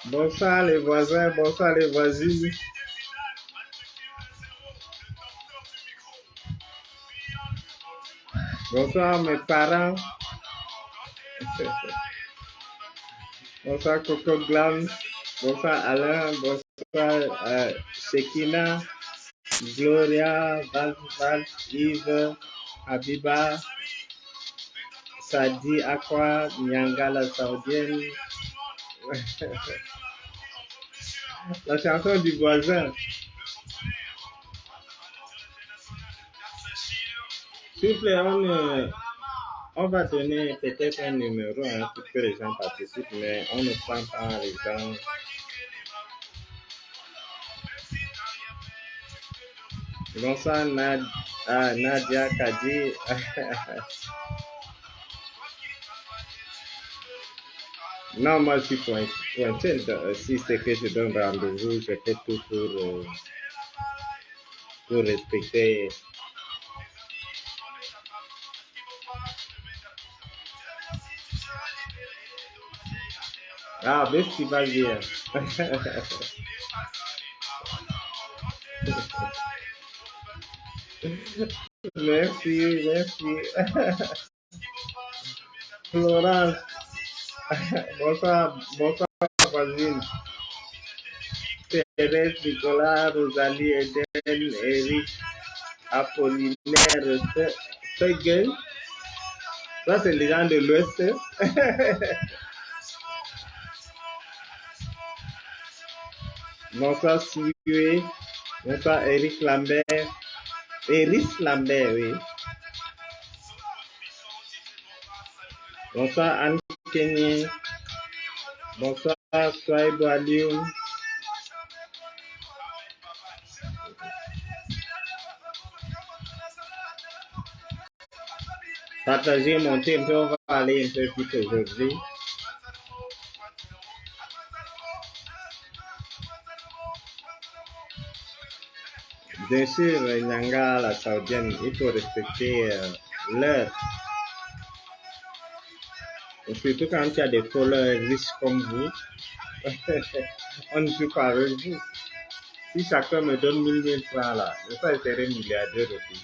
Bonsoir les voisins, bonsoir les voisines. Bonsoir mes parents. Bonsoir Coco Glam. Bonsoir Alain. Bonsoir Shekina, Gloria, Val, Yves, Habiba, Sadi Aqua, Nyanga la Saoudienne. La chanson du voisin. S'il vous plaît, on va donner peut-être un numéro pour que les gens participent, mais on ne prend pas les gens. Bonsoir Nadia Kadi. Non, moi je suis pointuel. Si c'est que je donne rendez-vous, je fais tout pour respecter. Ah, Bestie va bien. Merci. Florence. Bonsoir voisine. Thérèse, Nicolas, Rosalie, Eden, Eric, Apollinaire, Feuguel. Ça, c'est les gens de l'Ouest. Bonsoir Sué. Bonsoir Eric Lambert. Eris Lambert, oui. Bonsoir Anne Kenny. Bonsoir Soaib Aliou. Partagez, montez un peu, on va aller un peu vite aujourd'hui. Bien sûr, Nyanga, la Saoudienne, il faut respecter l'heure. Surtout quand il y a des followers riches comme vous, on ne peut pas avec vous. Si chacun me donne 1000 francs là, je serai milliardaire aussi.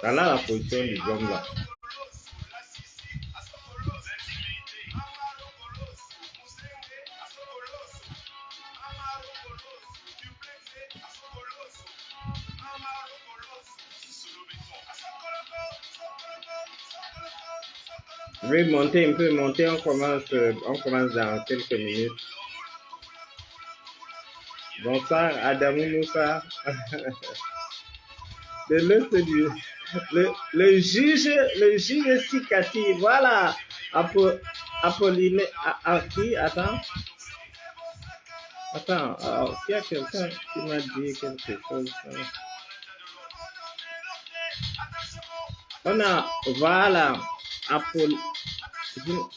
Voilà la position du homme là. Oui, monter un peu, monter, on commence dans quelques minutes. Bonsoir, Adamou Moussa. De l'autre du... Le juge Sikati, voilà. Apolline, qui? Attends, il y a quelqu'un qui m'a dit quelque chose. On a, voilà, je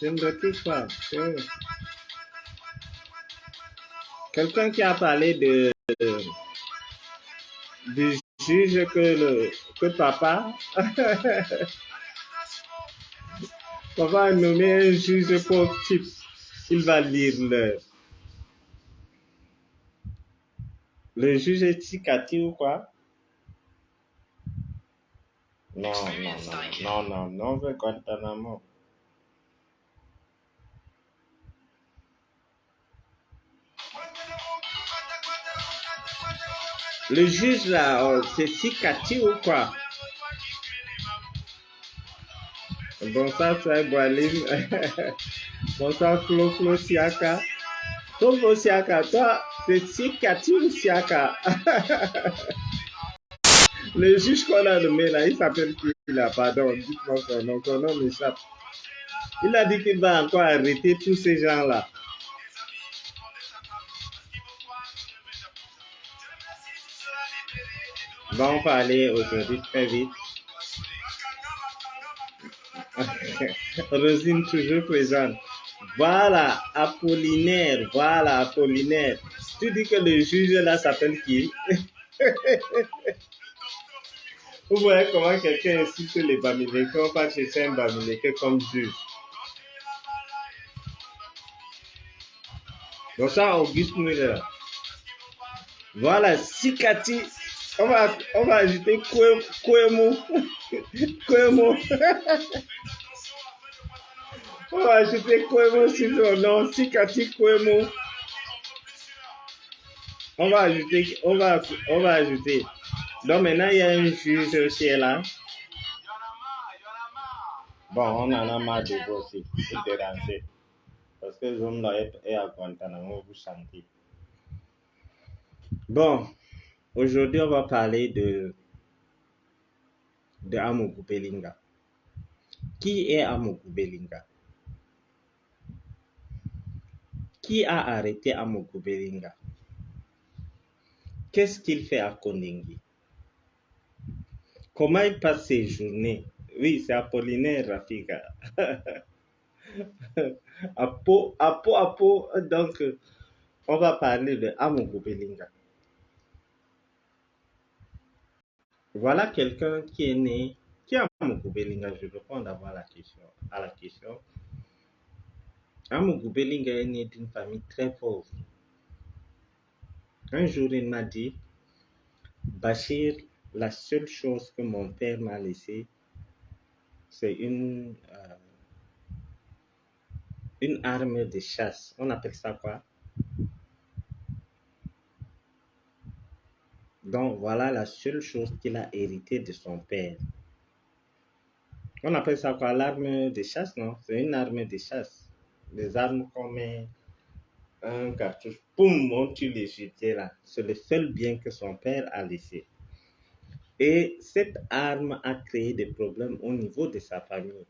ne retrouve pas. Quelqu'un qui a parlé du juge que papa a nommé un juge pauvre type. Il va lire le juge Tikati ou quoi? Non, on veut Guantanamo. Le juge là, c'est Tikati ou quoi? Bonsoir Soaib Walim. Bonsoir Flo Siaka. Flo Siaka, toi, c'est Tikati ou Siaka? Le juge qu'on a nommé là, il s'appelle qui là? Pardon, dites-moi son nom m'échappe. Il a dit qu'il va encore arrêter tous ces gens-là. Bon, on va aller aujourd'hui très vite. Rosine toujours présente. Voilà, Apollinaire. Tu dis que le juge là s'appelle qui? Vous voyez comment quelqu'un insulte les Bamileke, on va chercher un Bamileke comme juge. Donc ça, Auguste Muller. Voilà, Sikati. On va ajouter Kwemo. Kwemo. On va ajouter Kwemo sur son nom. Sikati Kwemo. On va ajouter. Donc maintenant, il y a un juge qui est là. Bon, on en a marre de vous aussi, vous déranger. Parce que l'homme là est à Guantanamo, vous chantez. Bon, aujourd'hui, on va parler de Amogu Belinga. Qui est Amogu Belinga? Qui a arrêté Amogu Belinga? Qu'est-ce qu'il fait à Kondingi? Comment il passe ses journées? Oui, c'est Apollinaire Rafika. Apo. Donc, on va parler de Amogu Belinga. Voilà quelqu'un qui est né. Qui est Amogu Belinga? Je réponds d'abord à la question. Amogu Belinga est né d'une famille très pauvre. Un jour, il m'a dit, Bachir, la seule chose que mon père m'a laissée, c'est une arme de chasse. On appelle ça quoi? Donc, voilà la seule chose qu'il a héritée de son père. On appelle ça quoi? L'arme de chasse, non? C'est une arme de chasse. Les armes qu'on met un cartouche, boum, on tue les jetés là. C'est le seul bien que son père a laissé. Et cette arme a créé des problèmes au niveau de sa famille.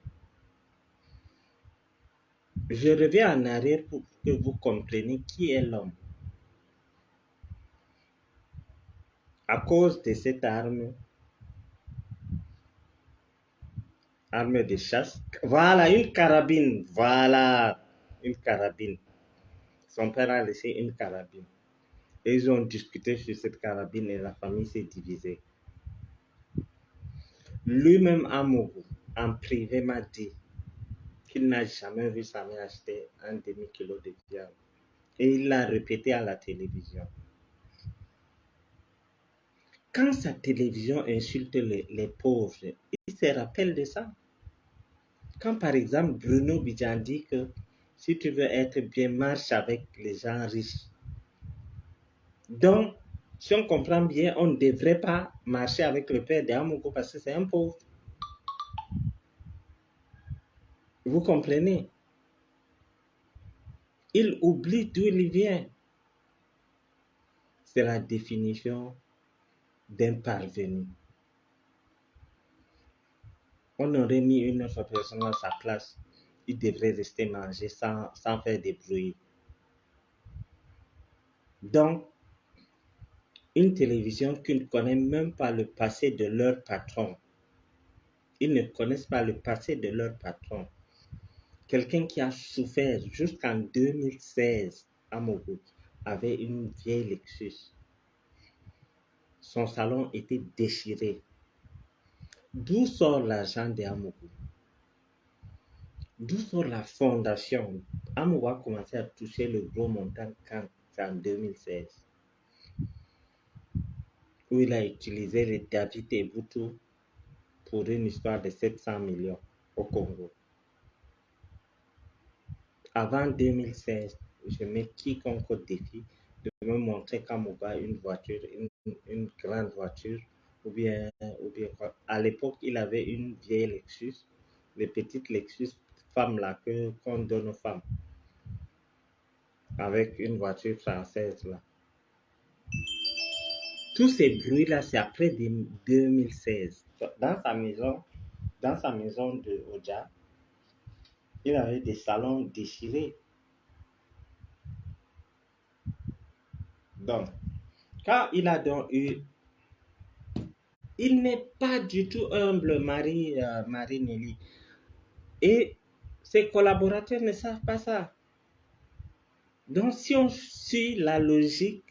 Je reviens en arrière pour que vous compreniez qui est l'homme. À cause de cette arme de chasse, voilà, une carabine, une carabine. Son père a laissé une carabine. Et ils ont discuté sur cette carabine et la famille s'est divisée. Lui-même, Amogu, en privé, m'a dit qu'il n'a jamais vu sa mère acheter un demi-kilo de viande. Et il l'a répété à la télévision. Quand sa télévision insulte les pauvres, il se rappelle de ça. Quand par exemple Bruno Bidjan dit que si tu veux être bien, marche avec les gens riches. Donc, si on comprend bien, on ne devrait pas marcher avec le père d'Amogu parce que c'est un pauvre. Vous comprenez? Il oublie d'où il vient. C'est la définition d'un parvenu. On aurait mis une autre personne à sa place. Il devrait rester manger sans faire des bruits. Donc, une télévision qui ne connaît même pas le passé de leur patron. Ils ne connaissent pas le passé de leur patron. Quelqu'un qui a souffert jusqu'en 2016, Amogu, avait une vieille Lexus. Son salon était déchiré. D'où sort l'argent d'Amogu? D'où sort la fondation? Amogu a commencé à toucher le gros montant quand en 2016, où il a utilisé les David et Boutou pour une histoire de 700 millions au Congo. Avant 2016, je mets quiconque au défi de me montrer qu'Amogu a une voiture, une grande voiture, ou bien quoi. À l'époque, il avait une vieille Lexus, les petites Lexus femmes là qu'on donne aux femmes, avec une voiture française là. Tous ces bruits-là, c'est après 2016. Dans sa maison de Oja, il avait des salons déchirés. Donc, quand il a donc eu... Il n'est pas du tout humble, Marie Nelly. Et ses collaborateurs ne savent pas ça. Donc, si on suit la logique,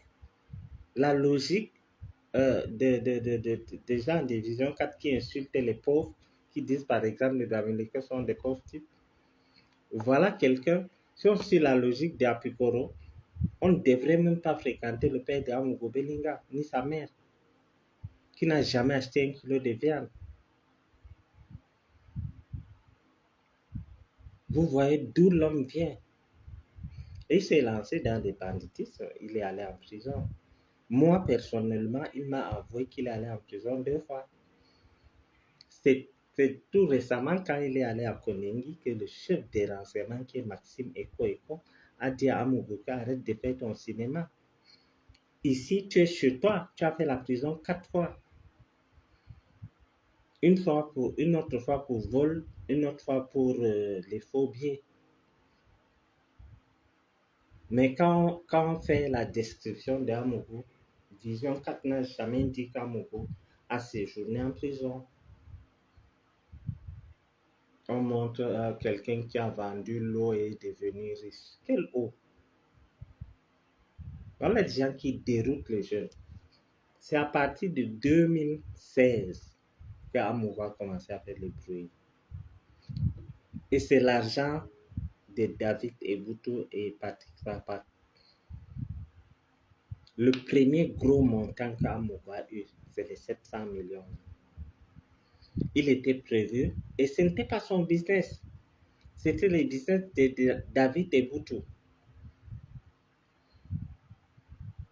des gens en division 4 qui insultent les pauvres, qui disent par exemple les Américains sont des pauvres types. Voilà quelqu'un, si on suit la logique d'Apicoro, on ne devrait même pas fréquenter le père d'Amugo Belinga, ni sa mère, qui n'a jamais acheté un kilo de viande. Vous voyez d'où l'homme vient. Et il s'est lancé dans des banditismes, il est allé en prison. Moi, personnellement, il m'a avoué qu'il est allé en prison 2 fois. C'est tout récemment, quand il est allé à Konengi, que le chef des renseignements, qui est Maxime Eko, a dit à Amugoka, arrête de faire ton cinéma. Ici, tu es chez toi, tu as fait la prison 4 fois. Une autre fois pour vol, une autre fois pour les faux billets. Mais quand on fait la description d'Amugo, Vision 4 n'a jamais dit qu'Amugo a séjourné en prison. On montre à quelqu'un qui a vendu l'eau et est devenu riche. Quelle eau? Voilà des gens qui déroutent les jeunes. C'est à partir de 2016 qu'Amour a commencé à faire le bruit. Et c'est l'argent de David Eboutou et Patrick Zapat. Le premier gros montant qu'Amour a eu, c'est les 700 millions. Il était prévu et ce n'était pas son business. C'était le business de David Eboutou.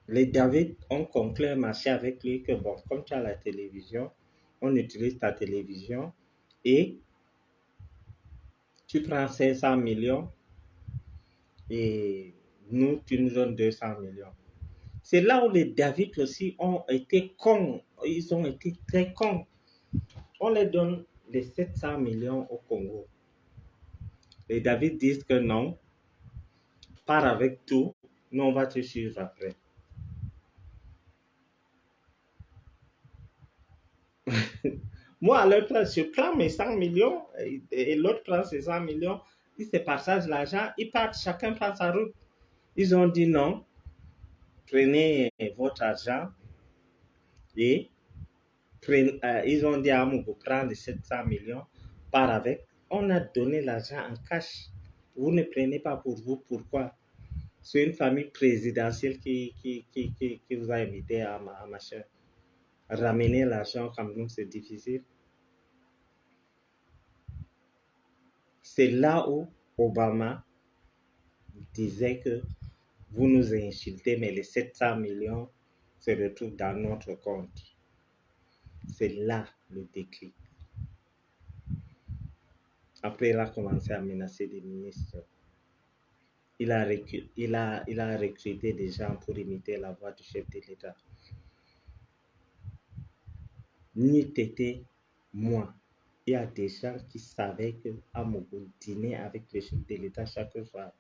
Les David ont conclu un marché avec lui que bon, comme tu as la télévision, on utilise ta télévision et tu prends 500 millions et nous, tu nous donnes 200 millions. C'est là où les David aussi ont été cons. Ils ont été très cons. On les donne les 700 millions au Congo. Les David disent que non, pars avec tout, nous on va te suivre après. Moi, à leur place, je prends mes 100 millions et l'autre prend ses 100 millions. Ils se partagent l'argent, ils partent, chacun prend sa route. Ils ont dit non, prenez votre argent et ils ont dit à Amougou, prends les 700 millions, part avec. On a donné l'argent en cash. Vous ne prenez pas pour vous, pourquoi? C'est une famille présidentielle qui vous a invité à machin. Ramener l'argent comme nous, c'est difficile. C'est là où Obama disait que vous nous insultez, mais les 700 millions se retrouvent dans notre compte. C'est là le déclic. Après, il a commencé à menacer des ministres. Il a recruté des gens pour imiter la voix du chef de l'État. Ni Tété, moi. Il y a des gens qui savaient que Amougou dînait avec le chef de l'État chaque soir.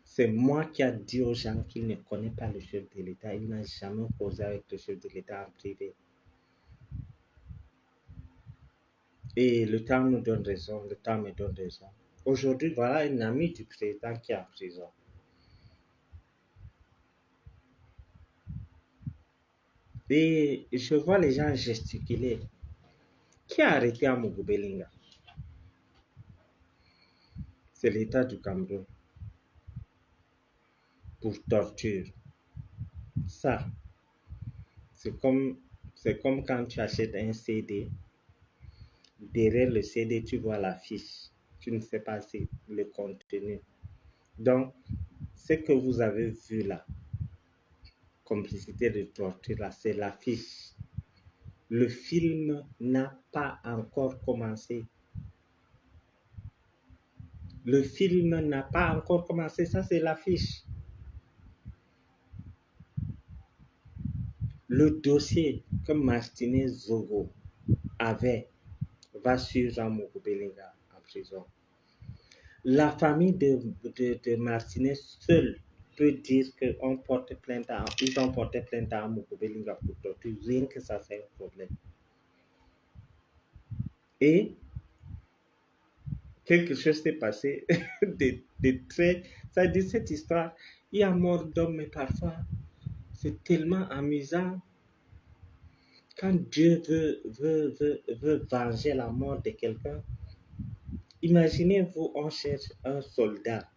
C'est moi qui ai dit aux gens qu'il ne connaît pas le chef de l'État. Il n'a jamais causé avec le chef de l'État en privé. Et le temps nous donne raison, le temps me donne raison. Aujourd'hui, voilà un ami du président qui est en prison. Et je vois les gens gesticuler. Qui a arrêté Amougou Belinga? C'est l'État du Cameroun. Pour torture. Ça, c'est comme quand tu achètes un CD. Derrière le CD, tu vois la fiche. Tu ne sais pas si le contenu. Donc, ce que vous avez vu là, complicité de torture là, c'est l'affiche. Le film n'a pas encore commencé. Le film n'a pas encore commencé, ça c'est l'affiche. Le dossier que Martinez Zogo avait va suivre Amougou Belinga en prison. La famille de Martinez seule peut dire qu'ils ont porté plainte à Amougou Belinga pour torture. Rien que ça, c'est un problème. Et quelque chose s'est passé de très... Ça dit cette histoire, il y a mort d'homme, mais parfois, C'est tellement amusant. Quand Dieu veut venger la mort de quelqu'un, imaginez-vous, on cherche un soldat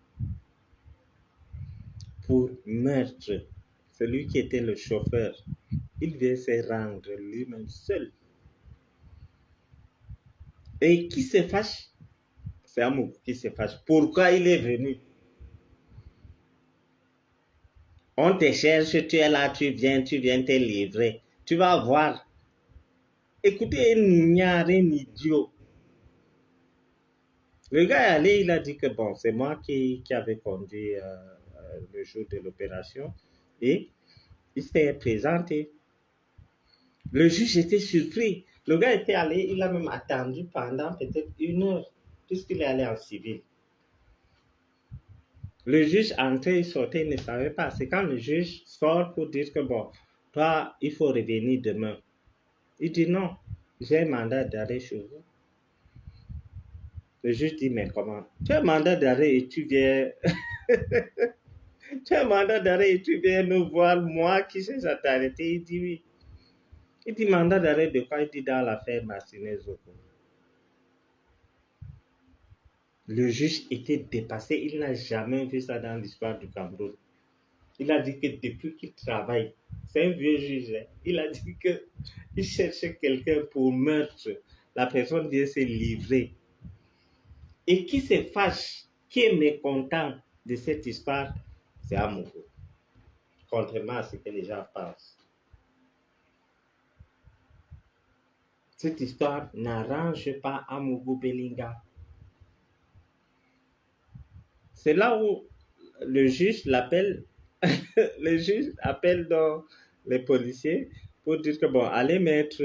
pour meurtre. Celui qui était le chauffeur, il vient se rendre lui-même seul. Et qui se fâche? C'est Amour qui se fâche. Pourquoi il est venu? On te cherche, tu es là, tu viens te livrer. Tu vas voir. Écoutez, un idiot. Le gars est allé, il a dit que bon, c'est moi qui avait conduit le jour de l'opération et il s'est présenté. Le juge était surpris. Le gars était allé, il a même attendu pendant peut-être 1 heure, puisqu'il est allé en civil. Le juge entrait et sortait, il ne savait pas. C'est quand le juge sort pour dire que bon, toi, il faut revenir demain. Il dit non, j'ai un mandat d'arrêt chez vous. Le juge dit, mais comment? Tu as un mandat d'arrêt et tu viens. Tu as un mandat d'arrêt et tu viens nous voir, moi qui cherche à t'arrêter. Il dit oui. Il dit mandat d'arrêt de quoi? Il dit dans l'affaire Martinez Zoko. Le juge était dépassé. Il n'a jamais vu ça dans l'histoire du Cameroun. Il a dit que depuis qu'il travaille, c'est un vieux juge, hein, il a dit qu'il cherchait quelqu'un pour meurtre. La personne vient se livrer. Et qui se fâche, qui est mécontent de cette histoire, c'est amoureux. Contrairement à ce que les gens pensent. Cette histoire n'arrange pas Amougou Belinga. C'est là où le juge l'appelle, le juge appelle donc les policiers pour dire que bon, allez mettre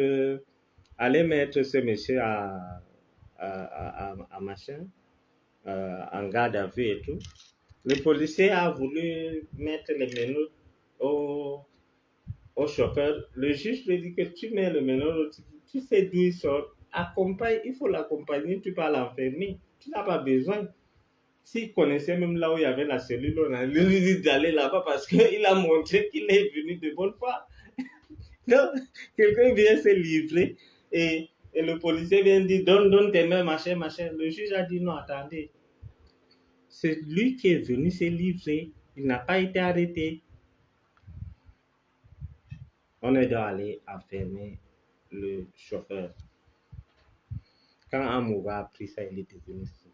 ce monsieur à machin, en garde à vue et tout. Le policier a voulu mettre les menottes au chauffeur. Le juge lui dit que tu mets le menottes, tu sais d'où il sort. Accompagne, il faut l'accompagner, tu peux l'enfermer. Tu n'as pas besoin. S'il connaissait même là où il y avait la cellule, on a lui dit d'aller là-bas parce qu'il a montré qu'il est venu de bonne foi. Donc, quelqu'un vient se livrer et le policier vient dire donne tes mains, machin. Le juge a dit non, attendez. C'est lui qui est venu se livrer. Il n'a pas été arrêté. On est doit aller enfermer le chauffeur. Quand Amouga a pris ça, il est devenu fou.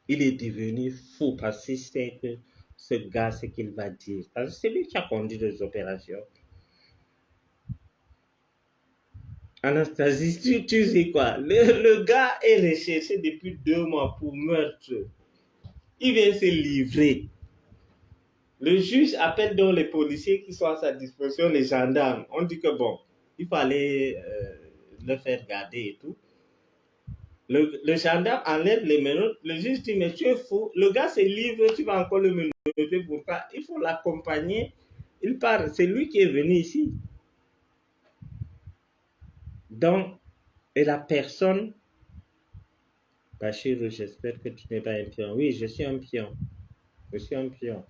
Il est devenu fou parce qu'il sait que ce gars, ce qu'il va dire. Parce que c'est lui qui a conduit les opérations. Anastasie, tu sais quoi? Le gars est recherché depuis 2 mois pour meurtre. Il vient se livrer. Le juge appelle donc les policiers qui sont à sa disposition, les gendarmes. On dit que bon, il fallait le faire garder et tout. Le gendarme enlève les menottes. Le juge dit, mais tu es fou. Le gars se livre, tu vas encore le menotter. Pourquoi? Il faut l'accompagner. Il part. C'est lui qui est venu ici. Donc, et la personne, Bachir, j'espère que tu n'es pas un pion. Oui, je suis un pion. Je suis un pion.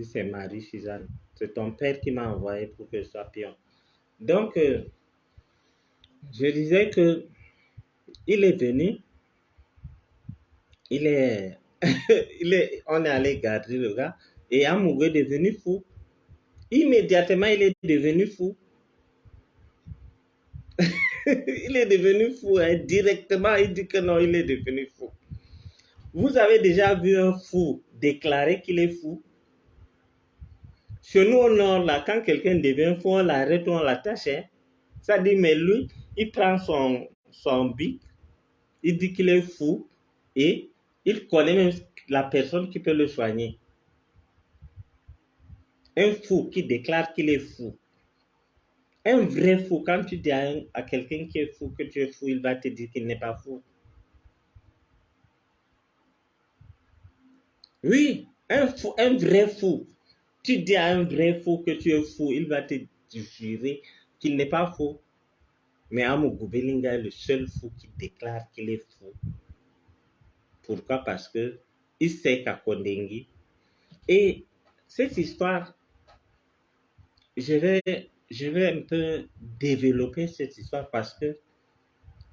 C'est Marie Suzanne. C'est ton père qui m'a envoyé pour que je sois pion. Donc, je disais que il est venu, on est allé garder le gars et Amougou est devenu fou. Immédiatement, il est devenu fou. Il est devenu fou, hein. Directement, il dit que non, il est devenu fou. Vous avez déjà vu un fou déclarer qu'il est fou? Chez nous au nord, là, quand quelqu'un devient fou, on l'arrête, on l'attache. Hein. Ça dit, mais lui, il prend son bic, il dit qu'il est fou et il connaît même la personne qui peut le soigner. Un fou qui déclare qu'il est fou. Un vrai fou, quand tu dis à quelqu'un qui est fou que tu es fou, il va te dire qu'il n'est pas fou. Oui, un vrai fou. Tu dis à un vrai fou que tu es fou, il va te jurer qu'il n'est pas fou. Mais Amougou Belinga est le seul fou qui déclare qu'il est fou. Pourquoi? Parce que il sait qu'à Kondengi, Et cette histoire, je vais un peu développer cette histoire parce que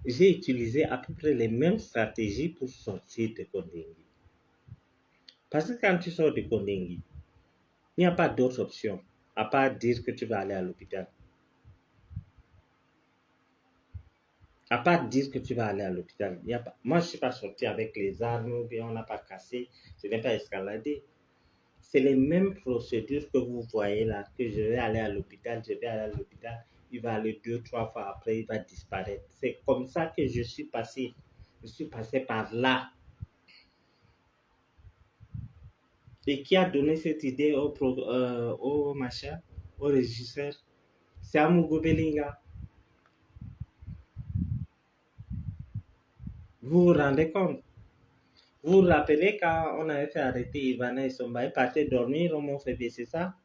j'ai utilisé à peu près les mêmes stratégies pour sortir de Kondengui. Parce que quand tu sors de Kondengui, il n'y a pas d'autre option à part dire que tu vas aller à l'hôpital. À part dire que tu vas aller à l'hôpital. Moi, je ne suis pas sorti avec les armes, on n'a pas cassé, je n'ai pas escaladé. C'est les mêmes procédures que vous voyez là, que je vais aller à l'hôpital, je vais aller à l'hôpital, il va aller 2, 3 fois après, il va disparaître. C'est comme ça que je suis passé. Je suis passé par là. Et qui a donné cette idée au machin, au régisseur? C'est Amougou Belinga. Vous vous rendez compte? Vous vous rappelez quand on avait fait arrêter Ivana et Somba, ils partaient dormir, on m'a fait baisser ça.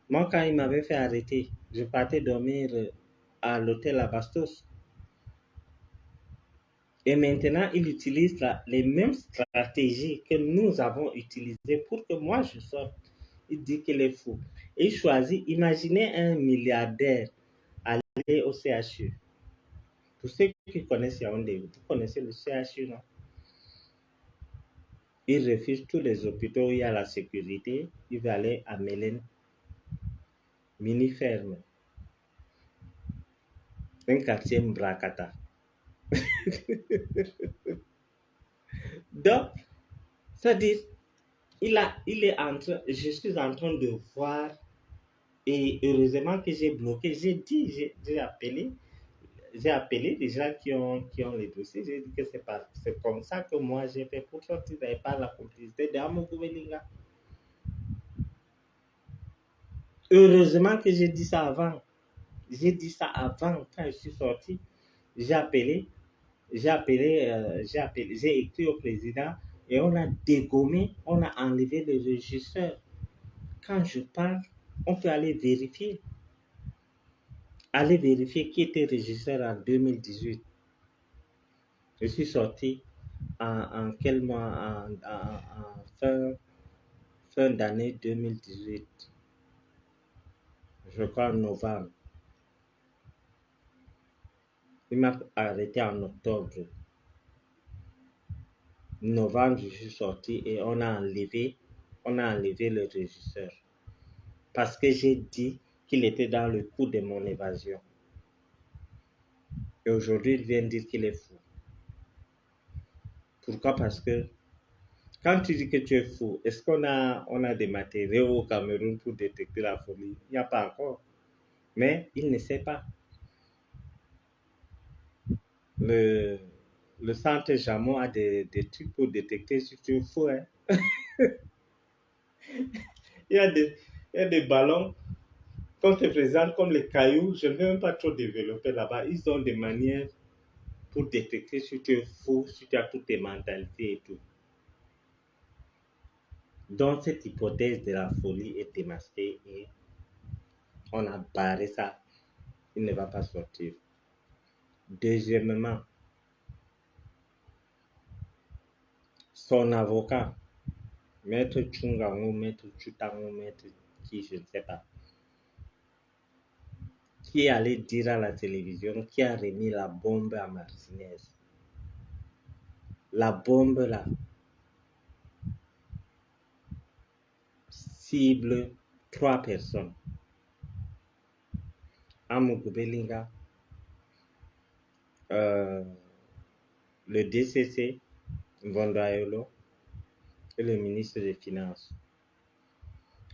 Moi, quand ils m'avaient fait arrêter, je partais dormir à l'hôtel à Bastos. Et maintenant, il utilise les mêmes stratégies que nous avons utilisées pour que moi je sorte. Il dit qu'il est fou. Et il choisit, imaginez un milliardaire aller au CHU. Pour ceux qui connaissent Yaoundé, vous connaissez le CHU, non? Il refuse tous les hôpitaux où il y a la sécurité. Il va aller à Mélène, mini-ferme, un quartier Mbrakata. Donc, ça dit, il est en train, je suis en train de voir, et heureusement que j'ai bloqué, j'ai appelé les gens qui ont les dossiers, j'ai dit que c'est comme ça que moi j'ai fait pour sortir, n'avais pas la complicité d'Amougou Belinga. Heureusement que j'ai dit ça avant. J'ai dit ça avant, quand je suis sorti. J'ai appelé, j'ai écrit au président et on a dégommé, on a enlevé le régisseur. Quand je parle, on peut aller vérifier. Aller vérifier qui était régisseur en 2018. Je suis sorti en quel mois? En fin d'année 2018. Je crois en novembre. Il m'a arrêté en octobre. Novembre, je suis sorti et on a enlevé le régisseur. Parce que j'ai dit qu'il était dans le coup de mon évasion. Et aujourd'hui, il vient dire qu'il est fou. Pourquoi? Parce que quand tu dis que tu es fou, est-ce qu'on a des matériaux au Cameroun pour détecter la folie? Il n'y a pas encore. Mais il ne sait pas. Le centre Jamon a des trucs pour détecter si tu es fou. Hein? il, y a des, il y a des ballons qu'on te présente comme les cailloux. Je ne vais même pas trop développer là-bas. Ils ont des manières pour détecter si tu es fou, si tu as toutes tes mentalités et tout. Donc, cette hypothèse de la folie est démasquée et on a barré ça. Il ne va pas sortir. Deuxièmement, son avocat, Maître Tchungango, Maître Chutango, Maître qui, je ne sais pas, qui est allé dire à la télévision qui a remis la bombe à Martinez. La bombe là cible 3 personnes. Amougou Belinga, le DCC, Vondoayolo et le ministre des Finances.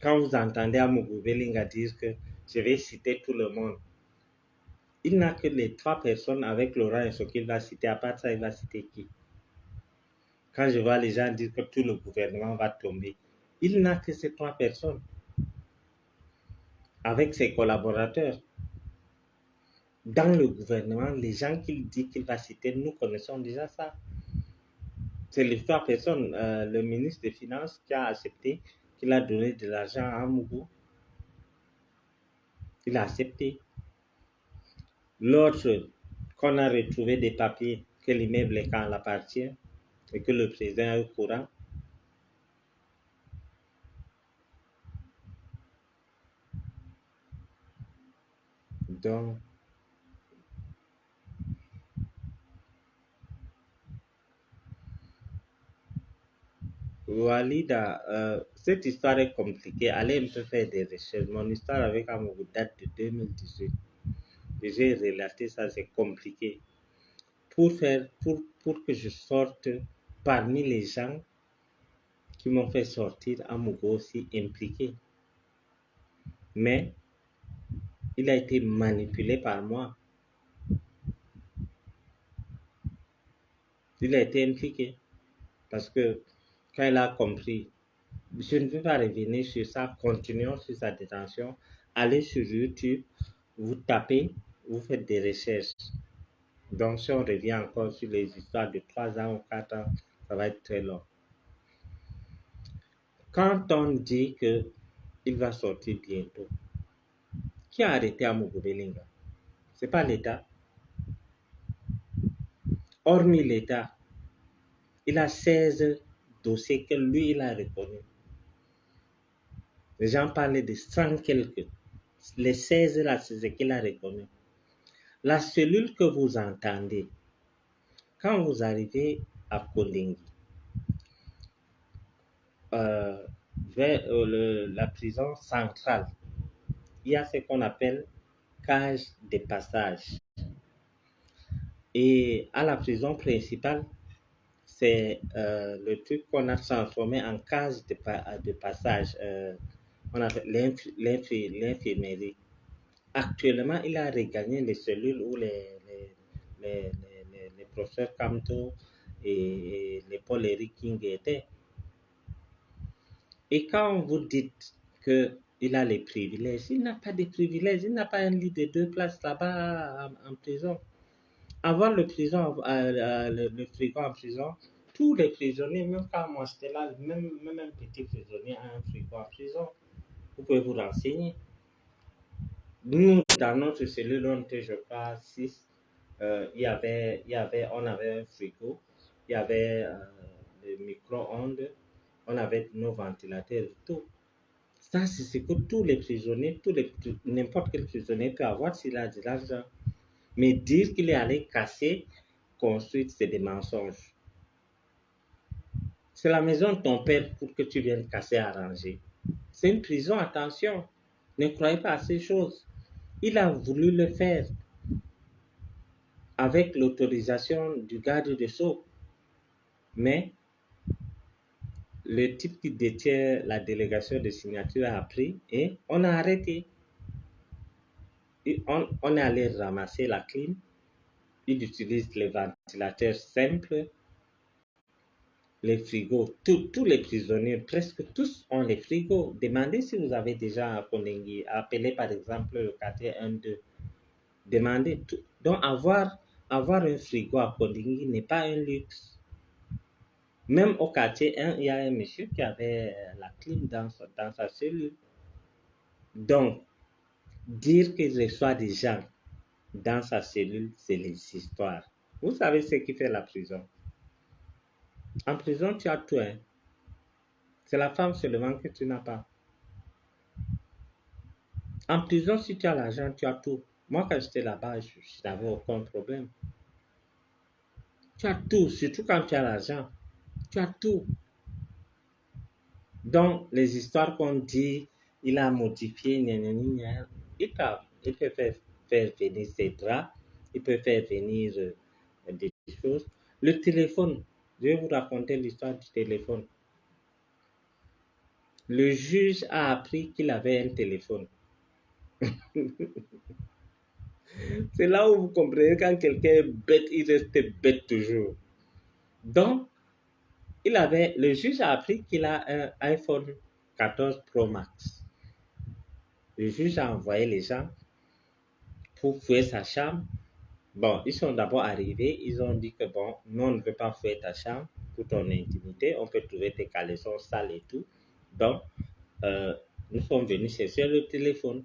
Quand vous entendez Amougou Belinga dire que je vais citer tout le monde, il n'a que les 3 personnes avec Laurent et ce qu'il va citer. À part ça, il va citer qui? Quand je vois les gens dire que tout le gouvernement va tomber, il n'a que ces 3 personnes avec ses collaborateurs. Dans le gouvernement, les gens qu'il dit qu'il va citer, nous connaissons déjà ça. C'est les 3 personnes. Le ministre des Finances qui a accepté qu'il a donné de l'argent à Amougou. Il a accepté. L'autre, qu'on a retrouvé des papiers que l'immeuble est quand appartient et que le président est au courant. Donc, Walida, cette histoire est compliquée. Allez un peu faire des recherches. Mon histoire avec Amougou date de 2018. J'ai relaté ça, c'est compliqué. Pour que je sorte parmi les gens qui m'ont fait sortir, Amougou aussi impliqué. Mais il a été manipulé par moi. Il a été impliqué. Parce que quand il a compris, je ne veux pas revenir sur ça, continuons sur sa détention. Allez sur YouTube, vous tapez, vous faites des recherches. Donc, si on revient encore sur les histoires de 3 ans ou 4 ans, ça va être très long. Quand on dit qu'il va sortir bientôt, qui a arrêté Amougou Belinga? Ce n'est pas l'État. Hormis l'État, il a 16 dossiers que lui, il a reconnus. Les gens parlaient de 100 quelques. Les 16 là, c'est ce qu'il a reconnu. La cellule que vous entendez, quand vous arrivez à Kolengi, vers la prison centrale, il y a ce qu'on appelle cage de passage. Et à la prison principale, c'est le truc qu'on a transformé en cage de passage. On appelle l'infirmerie. Actuellement, il a regagné les cellules où les professeurs Kamto et les Paul Eric King étaient. Et quand vous dites qu'il a les privilèges, il n'a pas de privilèges, il n'a pas un lit de 2 places là-bas en prison. Avant le frigo en prison, tous les prisonniers, même quand moi j'étais là, même un petit prisonnier a un frigo en prison. Vous pouvez vous renseigner. Nous, dans notre cellule, on était, je crois, 6. On avait un frigo, il y avait des micro-ondes, on avait nos ventilateurs, tout. Ça, c'est ce que tous les prisonniers, n'importe quel prisonnier peut avoir s'il a de l'argent. Mais dire qu'il est allé casser, construire, c'est des mensonges. C'est la maison de ton père pour que tu viennes casser, arranger. C'est une prison, attention. Ne croyez pas à ces choses. Il a voulu le faire avec l'autorisation du garde de Sceaux. Mais le type qui détient la délégation de signature a pris et on a arrêté. Et on est allé ramasser la clim. Il utilise les ventilateurs simples, les frigos. Tous les prisonniers, presque tous ont les frigos. Demandez si vous avez déjà à Kondengi. Appelez par exemple le quartier 1-2. Demandez tout. Donc avoir un frigo à Kondengi n'est pas un luxe. Même au quartier 1, il y a un monsieur qui avait la clim dans sa cellule. Donc, dire qu'il reçoit des gens dans sa cellule, c'est les histoires. Vous savez ce qui fait la prison. En prison, tu as tout. Hein. C'est la femme seulement que tu n'as pas. En prison, si tu as l'argent, tu as tout. Moi, quand j'étais là-bas, je n'avais aucun problème. Tu as tout, surtout quand tu as l'argent. Tu as tout. Donc, les histoires qu'on dit, il a modifié, il peut faire venir ses draps, il peut faire venir des choses. Le téléphone, je vais vous raconter l'histoire du téléphone. Le juge a appris qu'il avait un téléphone. C'est là où vous comprenez quand quelqu'un est bête, il reste bête toujours. Donc, le juge a appris qu'il a un iPhone 14 Pro Max. Le juge a envoyé les gens pour fouiller sa chambre. Bon, ils sont d'abord arrivés, ils ont dit que bon, nous on ne veut pas fouiller ta chambre pour ton intimité, on peut trouver tes caleçons sales et tout. Donc, nous sommes venus chercher le téléphone.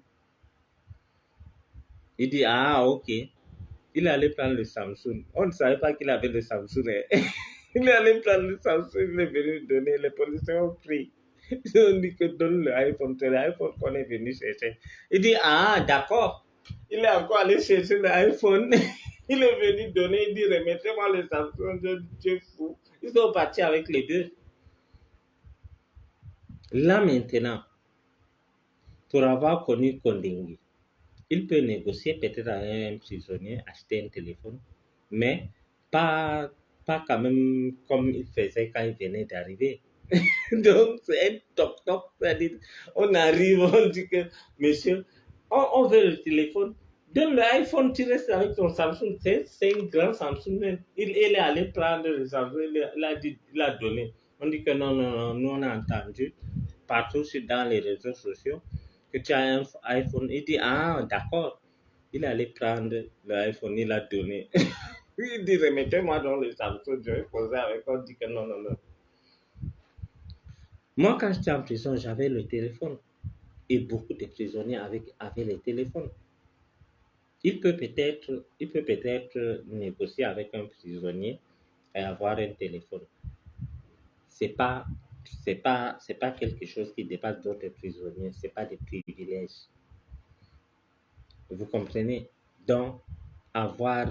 Il dit, ah, ok. Il allait prendre le Samsung. On ne savait pas qu'il avait le Samsung. Il allait prendre le Samsung, il est venu donner, les policiers ont pris. Ils ont dit que donne le iPhone, c'est l'iPhone qu'on est venu chercher. Il dit, ah, d'accord. Il est encore allé chercher l'iPhone. Il est venu donner, il dit remettez-moi le Samsung. Je dis, tu es fou. Ils sont partis avec les deux. Là maintenant, pour avoir connu Kondingi, il peut négocier peut-être avec un prisonnier, acheter un téléphone, mais pas, pas quand même comme il faisait quand il venait d'arriver. Donc, c'est un toc-toc. C'est-à-dire, on arrive, on dit que, monsieur, on veut le téléphone. Donne l'iPhone, tu restes avec ton Samsung. C'est un grand Samsung même. Il est allé prendre le Samsung, il a donné. On dit que non, non, non, nous on a entendu partout dans les réseaux sociaux que tu as un iPhone. Il dit, ah, d'accord. Il est allé prendre l'iPhone, il a donné. Il dit, remettez-moi dans le Samsung, je vais poser avec. On dit que non, non, non. Moi, quand j'étais en prison, j'avais le téléphone. Et beaucoup de prisonniers avaient les téléphones. Il peut peut-être négocier avec un prisonnier et avoir un téléphone. C'est pas, c'est pas quelque chose qui dépasse d'autres prisonniers. C'est pas des privilèges. Vous comprenez? Donc, avoir,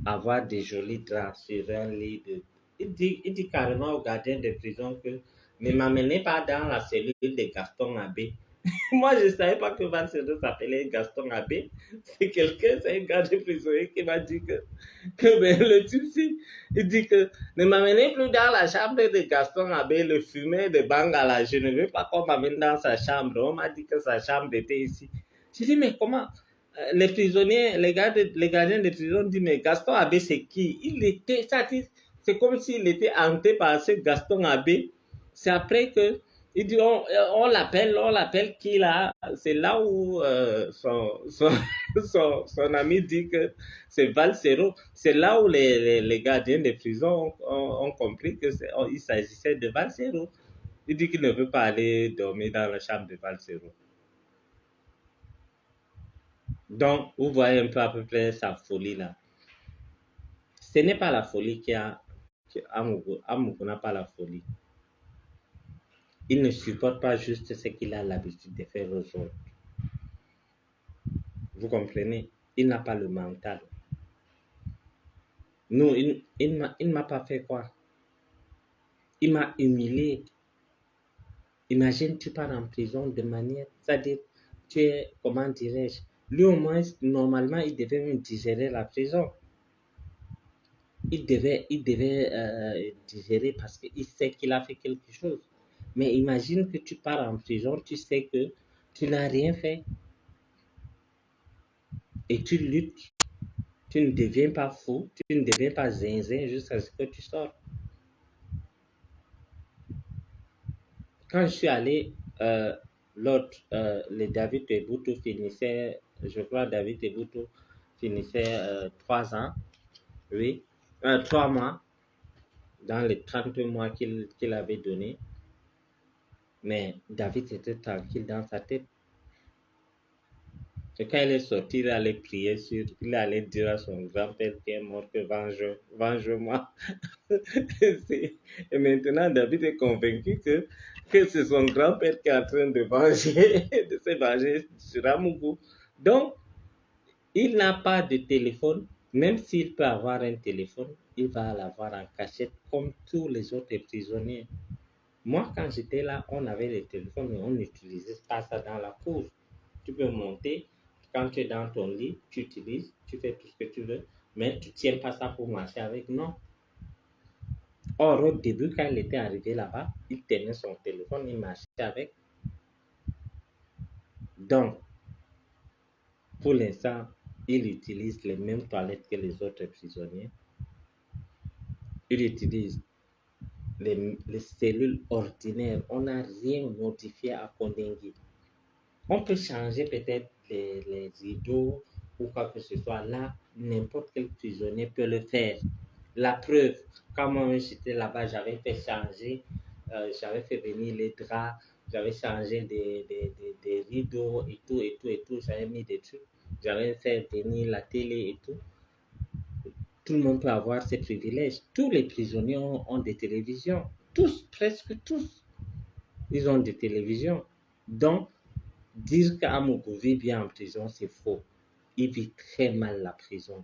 avoir des jolis draps sur un lit il dit carrément au gardien de prison que ne m'amenez pas dans la cellule de Gaston Abbé. Moi, je ne savais pas que Valsero s'appelait Gaston Abbé. C'est quelqu'un, c'est un gars de prisonnier qui m'a dit que ben, le type, il dit que ne m'amenez plus dans la chambre de Gaston Abbé, le fumeur de Bangala. Je ne veux pas qu'on m'amène dans sa chambre. On m'a dit que sa chambre était ici. J'ai dit, mais comment les prisonniers, les gardiens de prison disent, mais Gaston Abbé, c'est qui? Il était, c'est comme s'il était hanté par ce Gaston Abbé. C'est après que il dit, on l'appelle qui là? C'est là où son ami dit que c'est Valsero. C'est là où les gardiens de prison ont compris qu'il s'agissait de Valsero. Il dit qu'il ne veut pas aller dormir dans la chambre de Valsero. Donc, vous voyez un peu à peu près sa folie là. Ce n'est pas la folie qui a. Amougou n'a pas la folie. Il ne supporte pas juste ce qu'il a l'habitude de faire aux autres. Vous comprenez? Il n'a pas le mental. Non, il ne m'a pas fait quoi? Il m'a humilié. Imagine, tu pars en prison de manière, c'est-à-dire, tu es, comment dirais-je, lui au moins, normalement, il devait même digérer la prison. Il devait digérer parce qu'il sait qu'il a fait quelque chose. Mais imagine que tu pars en prison, tu sais que tu n'as rien fait et tu luttes. Tu ne deviens pas fou, tu ne deviens pas zinzin jusqu'à ce que tu sors. Quand je suis allé, le David Tebuto finissait, je crois David Tebuto finissait 3 ans, oui, 3 mois dans les 30 mois qu'il avait donné. Mais David était tranquille dans sa tête. Et quand il est sorti, il allait prier il allait dire à son grand-père qui est mort que venge-moi. Et maintenant, David est convaincu que c'est son grand-père qui est en train de se venger sur Amougou. Donc, il n'a pas de téléphone. Même s'il peut avoir un téléphone, il va l'avoir en cachette comme tous les autres prisonniers. Moi, quand j'étais là, on avait les téléphones, mais on n'utilisait pas ça dans la cour. Tu peux monter, quand tu es dans ton lit, tu utilises, tu fais tout ce que tu veux, mais tu ne tiens pas ça pour marcher avec, non. Or, au début, quand il était arrivé là-bas, il tenait son téléphone, il marchait avec. Donc, pour l'instant, il utilise les mêmes toilettes que les autres prisonniers. Il utilise les cellules ordinaires. On n'a rien modifié à Kondingi. On peut changer peut-être les rideaux ou quoi que ce soit. Là, n'importe quel prisonnier peut le faire. La preuve, quand moi j'étais là-bas, j'avais fait changer, j'avais fait venir les draps, j'avais changé des rideaux et tout, j'avais mis des trucs, j'avais fait venir la télé et tout. Tout le monde peut avoir ces privilèges. Tous les prisonniers ont des télévisions. Tous, presque tous, ils ont des télévisions. Donc, dire qu'Amougou vit bien en prison, c'est faux. il vit très mal la prison.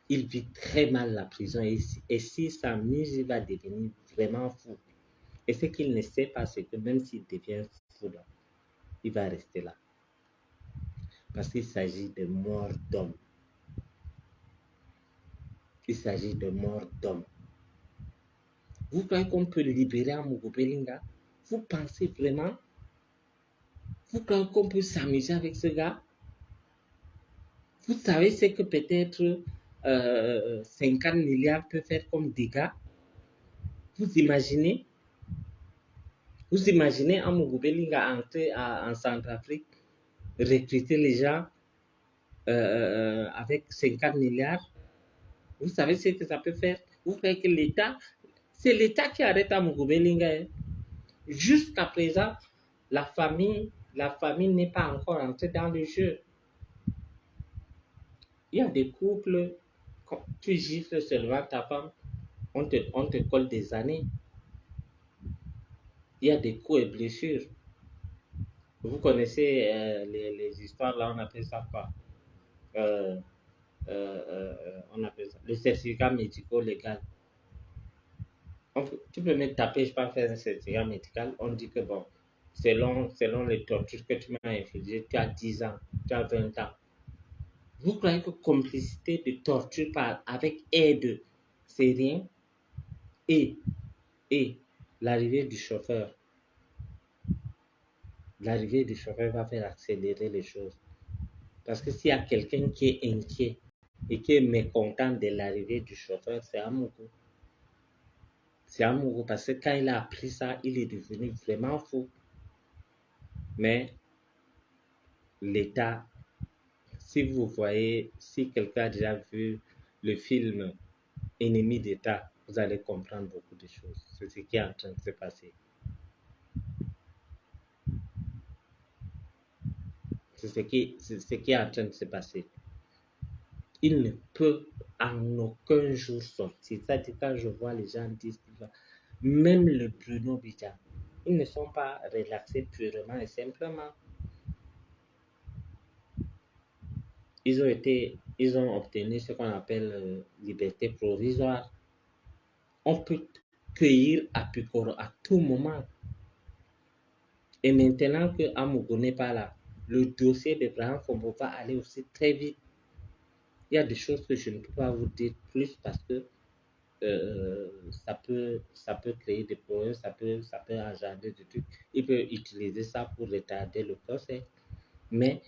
Il vit très mal la prison et s'il s'amuse, il va devenir vraiment fou. Et ce qu'il ne sait pas, c'est que même s'il devient fou, là, il va rester là. Parce qu'il s'agit de mort d'homme. Il s'agit de mort d'homme. Vous croyez qu'on peut libérer Amogo Belinga? Vous pensez vraiment? Vous croyez qu'on peut s'amuser avec ce gars? Vous savez ce que peut-être 50 milliards peut faire comme dégâts? Vous imaginez? Vous imaginez Amogo Belinga entrer en Centrafrique, recruter les gens avec 50 milliards? Vous savez ce que ça peut faire? Vous croyez que l'État, c'est l'État qui arrête Amogo Belinga. Hein? Jusqu'à présent, la famille n'est pas encore entrée dans le jeu. Il y a des couples, quand tu gifles seulement ta femme, on te colle des années. Il y a des coups et blessures. Vous connaissez les histoires, là, on appelle ça quoi? Euh, on appelle ça le certificat médico-légal. Tu peux me taper, je peux faire un certificat médical. On dit que bon, selon les tortures que tu m'as infligées, tu as 10 ans, tu as 20 ans. Vous croyez que complicité de torture avec aide, c'est rien? Et l'arrivée du chauffeur. L'arrivée du chauffeur va faire accélérer les choses. Parce que s'il y a quelqu'un qui est inquiet et qui est mécontent de l'arrivée du chauffeur, c'est Amogo. C'est Amogo parce que quand il a appris ça, il est devenu vraiment fou. Mais l'État, si vous voyez, si quelqu'un a déjà vu le film Ennemi d'État, vous allez comprendre beaucoup de choses. C'est ce qui est en train de se passer. C'est ce qui est en train de se passer. Il ne peut en aucun jour sortir. C'est-à-dire quand je vois les gens dire même le Bruno Bidja, ils ne sont pas relaxés purement et simplement. Ils ont obtenu ce qu'on appelle liberté provisoire. On peut cueillir à Picoro à tout moment. Et maintenant que Amogo n'est pas là, le dossier d'Abraham Fombo va aller aussi très vite. Il y a des choses que je ne peux pas vous dire plus parce que ça peut créer des problèmes, ça peut engendrer des trucs. Il peut utiliser ça pour retarder le procès. Mais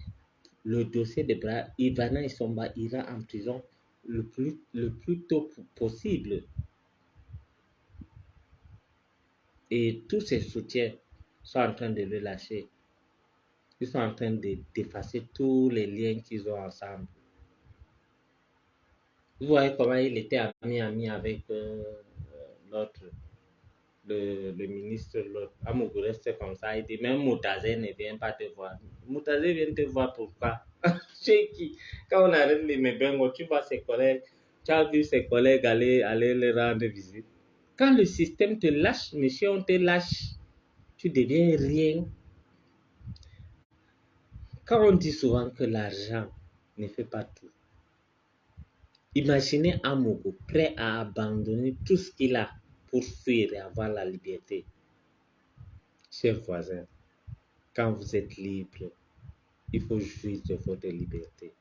le dossier de Ivana Isomba ira en prison le plus tôt possible. Et tous ses soutiens sont en train de le lâcher. Ils sont en train d'effacer tous les liens qu'ils ont ensemble. Vous voyez comment il était ami avec l'autre, le ministre, l'autre. Amougou reste comme ça. Il dit même Moutazé ne vient pas te voir. Moutazé vient te voir pourquoi? Chez qui? Quand on arrête les Mébengo, tu vois ses collègues, tu as vu ses collègues aller les rendre visite. Quand le système te lâche, monsieur, on te lâche. Tu deviens rien. Quand on dit souvent que l'argent ne fait pas tout, imaginez Amogo prêt à abandonner tout ce qu'il a pour fuir et avoir la liberté. Chers voisins, quand vous êtes libre, il faut jouir de votre liberté.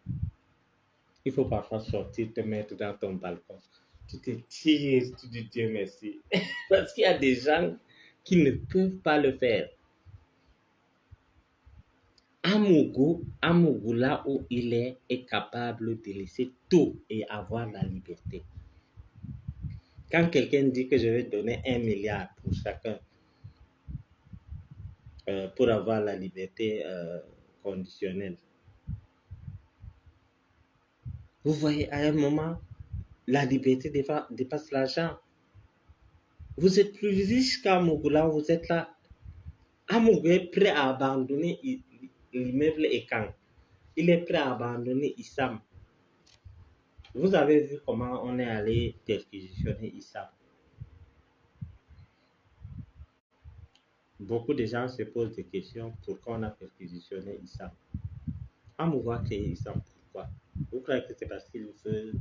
Il faut parfois sortir, te mettre dans ton balcon. Tu te tires, tu dis Dieu merci. Parce qu'il y a des gens qui ne peuvent pas le faire. Amogo, là où il est capable de laisser tout et avoir la liberté. Quand quelqu'un dit que je vais donner 1 milliard pour chacun, pour avoir la liberté conditionnelle, vous voyez, à un moment, la liberté dépasse l'argent. Vous êtes plus riche qu'Amogo là où vous êtes là. Amogo est prêt à abandonner l'immeuble Ekan. Il est prêt à abandonner Issam. Vous avez vu comment on est allé perquisitionner Issam. Beaucoup de gens se posent des questions pourquoi on a perquisitionné Issam. Amougou a créé Issam. Pourquoi? Vous croyez que c'est parce qu'il veut,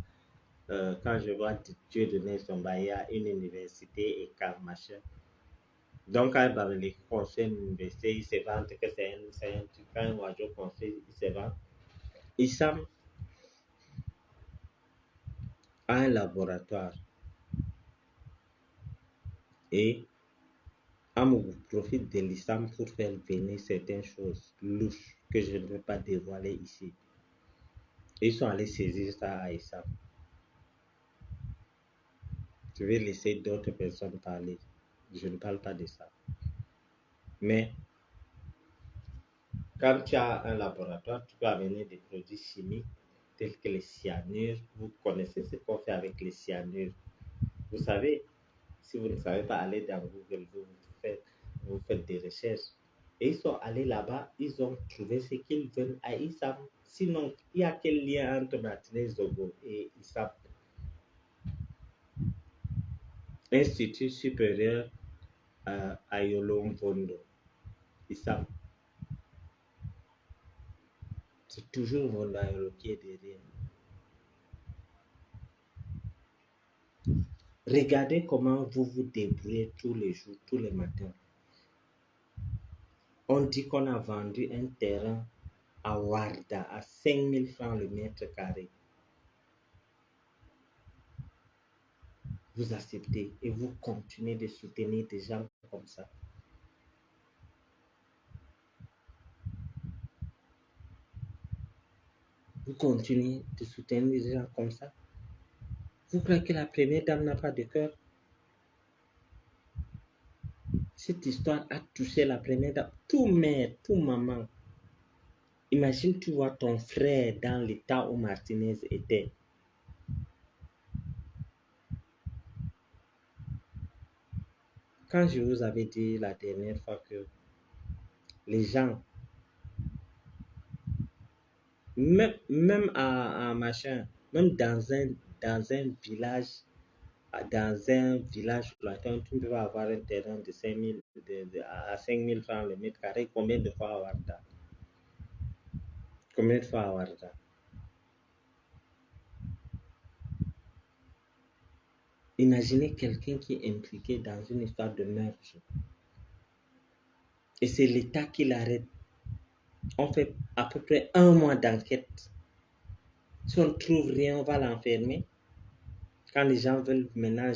quand je vois Dieu donner son bail à une université et car machin. Donc, quand il va venir construire une université, il se vante que c'est un truc. Quand un oiseau construit, il se vante. Issam a un laboratoire et Amougou profite de l'Issam pour faire venir certaines choses louches que je ne veux pas dévoiler ici. Ils sont allés saisir ça à Issam. Je vais laisser d'autres personnes parler. Je ne parle pas de ça. Mais quand tu as un laboratoire, tu peux amener des produits chimiques tels que les cyanures. Vous connaissez ce qu'on fait avec les cyanures. Vous savez, si vous ne savez pas, aller dans Google, vous faites des recherches. Et ils sont allés là-bas, ils ont trouvé ce qu'ils veulent à Issam. Sinon, il y a quel lien entre Martinez Zogo et Issam? Institut supérieur à Yolombondo. Issam. C'est toujours Vondaïro qui est derrière. Regardez comment vous vous débrouillez tous les jours, tous les matins. On dit qu'on a vendu un terrain à Warda à 5 000 francs le mètre carré. Vous acceptez et vous continuez de soutenir des gens comme ça. Vous continuez de soutenir des gens comme ça. Vous croyez que la première dame n'a pas de cœur? Cette histoire a touché la première dame. Tout mère, tout maman. Imagine, tu vois ton frère dans l'état où Martinez était. Quand je vous avais dit la dernière fois que les gens, même à machin, même dans un village, lointain, tu peux avoir un terrain de 5 000, à 5 000 francs le mètre carré. Combien de fois à Warda? Combien de fois à Warda? Imaginez quelqu'un qui est impliqué dans une histoire de meurtre. Et c'est l'État qui l'arrête. On fait à peu près 1 mois d'enquête. Si on ne trouve rien, on va l'enfermer. Quand les gens veulent maintenant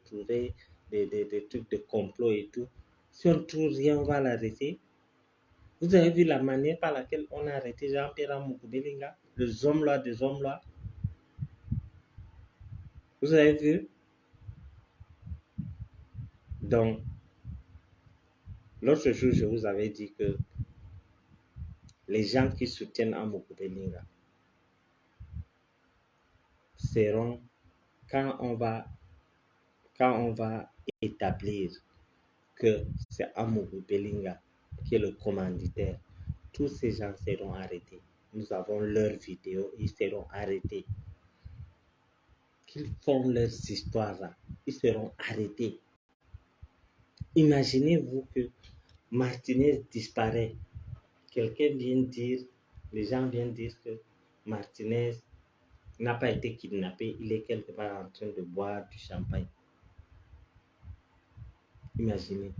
trouver des trucs de complot et tout, si on ne trouve rien, on va l'arrêter. Vous avez vu la manière par laquelle on a arrêté Jean-Pierre Amougou Belinga, le Zomlois de Zomlois. Vous avez vu? Donc, l'autre jour, je vous avais dit que les gens qui soutiennent Amougou Belinga seront, quand on va établir que c'est Amougou Belinga qui est le commanditaire, tous ces gens seront arrêtés. Nous avons leurs vidéos, ils seront arrêtés. Qu'ils font leurs histoires là, ils seront arrêtés. Imaginez-vous que Martinez disparaît. Quelqu'un vient dire, les gens viennent dire que Martinez n'a pas été kidnappé, il est quelque part en train de boire du champagne. Imaginez.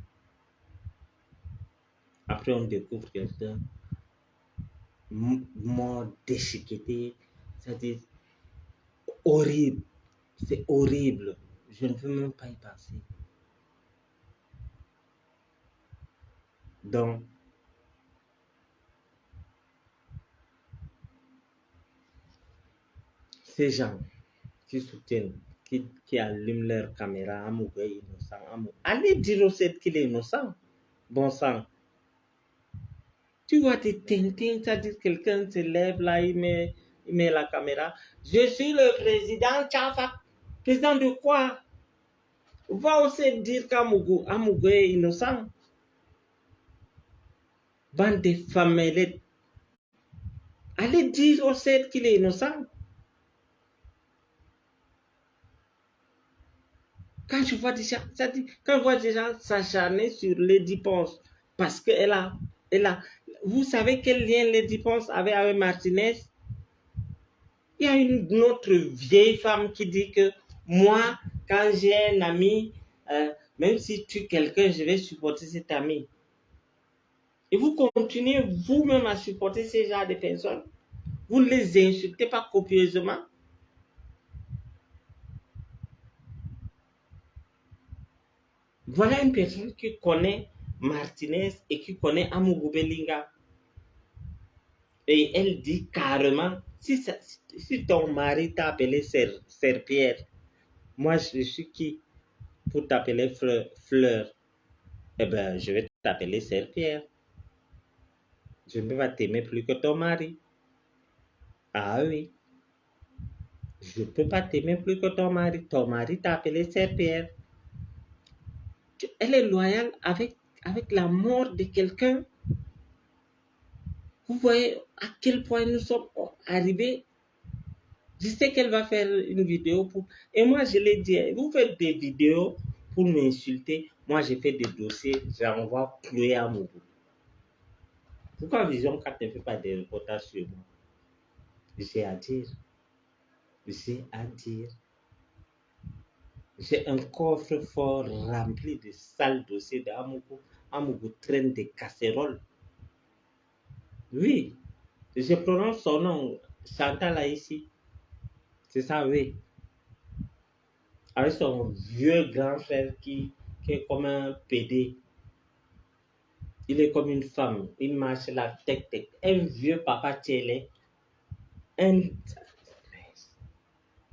Après, on découvre quelqu'un mort, déchiqueté. C'est-à-dire horrible. C'est horrible. Je ne veux même pas y penser. Donc, ces gens qui soutiennent, qui allument leur caméra, Amougou est innocent, allez dire au CED qu'il est innocent. Bon sang. Tu vois des tintins, c'est-à-dire quelqu'un se lève là, il met la caméra. Je suis le président Tchafak. Président de quoi? Va au CED dire qu'Amougou est innocent. Bande de famillettes. Allez dire au CED qu'il est innocent. Quand je vois des gens, quand je vois des gens s'acharner sur Lady Ponce, parce qu'elle a Vous savez quel lien les dépenses avaient avec Martinez? Il y a une autre vieille femme qui dit que moi, quand j'ai un ami, même si tu es quelqu'un, je vais supporter cet ami. Et vous continuez vous-même à supporter ces genres de personnes. Vous ne les insultez pas copieusement. Voilà une personne qui connaît Martinez et qui connaît Amougou Belinga. Et elle dit carrément, si ton mari t'a appelé Serpierre, moi je suis qui pour t'appeler Fleur? Eh bien, je vais t'appeler Serpierre. Je ne vais pas t'aimer plus que ton mari. Ah oui, je ne peux pas t'aimer plus que ton mari. Ton mari t'a appelé Serpierre. Elle est loyale avec la mort de quelqu'un. Vous voyez à quel point nous sommes arrivés. Je sais qu'elle va faire une vidéo pour... Et moi, je l'ai dit, vous faites des vidéos pour m'insulter. Moi, j'ai fait des dossiers, j'envoie clouer à mon bout. Pourquoi Vision 4 ne fait pas des reportages sur moi? J'ai à dire. J'ai à dire. J'ai un coffre-fort rempli de sales dossiers de Amougou. Amougou traîne des casseroles. Oui, je prononce son nom, Chantal ici. C'est ça, oui. Avec son vieux grand frère qui est comme un PD. Il est comme une femme. Il marche la tête. Un vieux papa télé. Les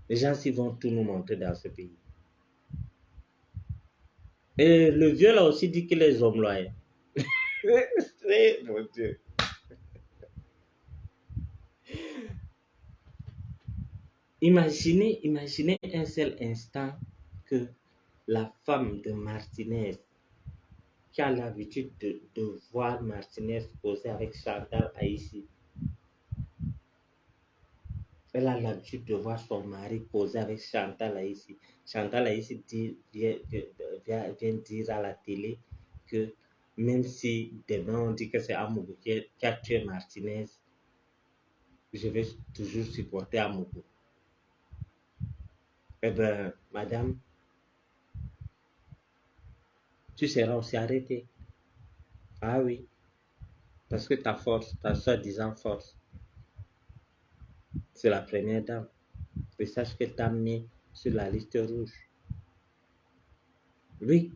gens s'y vont tout nous montrer dans ce pays. Et le vieux là aussi dit qu'il est homme loyal. Mon Dieu. Imaginez un seul instant que la femme de Martinez, qui a l'habitude de voir Martinez poser avec Chantal Haïssi, elle a l'habitude de voir son mari poser avec Chantal Haïssi. Chantal Haïssi vient dire à la télé que même si demain on dit que c'est Amougou qui a tué Martinez, je vais toujours supporter Amougou. Eh bien, madame, tu seras aussi arrêtée. Ah oui, parce que ta force, ta soi-disant force, c'est la première dame. Et sache qu'elle t'a mis sur la liste rouge. Oui,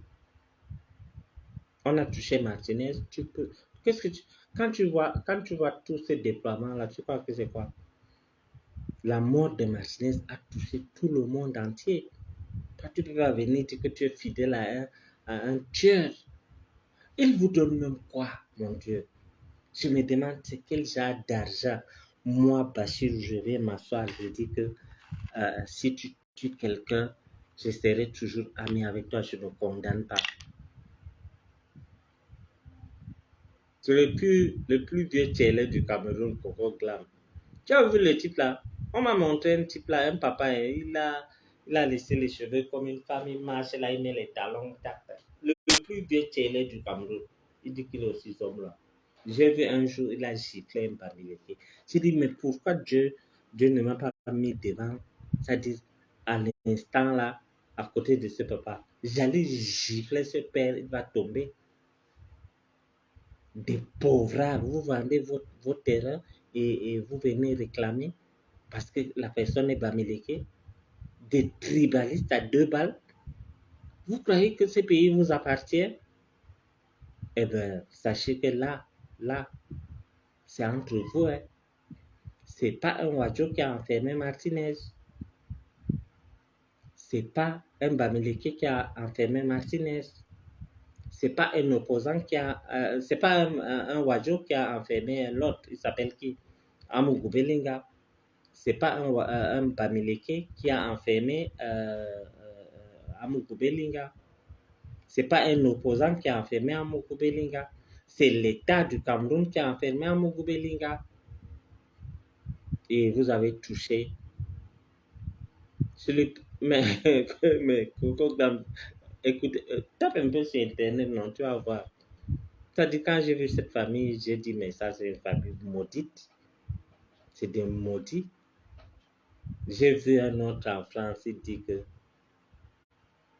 on a touché Martinez, tu peux. Qu'est-ce que tu. Quand tu vois tous ces déploiements-là, tu crois que c'est quoi? La mort de Martinez a touché tout le monde entier. Toi, tu peux pas venir dire que tu es fidèle à un tueur. Il vous donne même quoi, mon Dieu? Je me demande c'est quel genre d'argent. Moi, Bachir, je vais m'asseoir, je dis que si tu tues quelqu'un, je serai toujours ami avec toi, je ne condamne pas. C'est le plus vieux télé du Cameroun, Coco Glam. Tu as vu le type là? On m'a montré un type là, un papa, il a laissé les cheveux comme une femme, il marche là, il met les talons. Le plus vieux télé du Cameroun, il dit qu'il est aussi homme là. J'ai vu un jour, il a giflé un Bamileke. J'ai dit, mais pourquoi Dieu ne m'a pas mis devant, c'est-à-dire à l'instant là, à côté de ce papa. J'allais gifler ce père, il va tomber. Des pauvres, vous vendez votre terrain et vous venez réclamer parce que la personne est Bamileke. Des tribalistes à 2 balles. Vous croyez que ce pays vous appartient? Eh bien, sachez que là, c'est entre vous. Hein. C'est pas un Wadjo qui a enfermé Martinez. C'est pas un Bamileke qui a enfermé Martinez. C'est pas un opposant qui a. C'est pas un Wadjo qui a enfermé l'autre. Il s'appelle qui? Amougou Belinga. C'est pas un Bamileke qui a enfermé Amougou Belinga. C'est pas un opposant qui a enfermé Amougou Belinga. C'est l'État du Cameroun qui a enfermé Amougou Belinga. Et vous avez touché mais Coco Dam, écoute, tape un peu sur Internet, non, tu vas voir. C'est-à-dire, quand j'ai vu cette famille, j'ai dit, mais ça, c'est une famille maudite. C'est des maudits. J'ai vu un autre en France, il dit que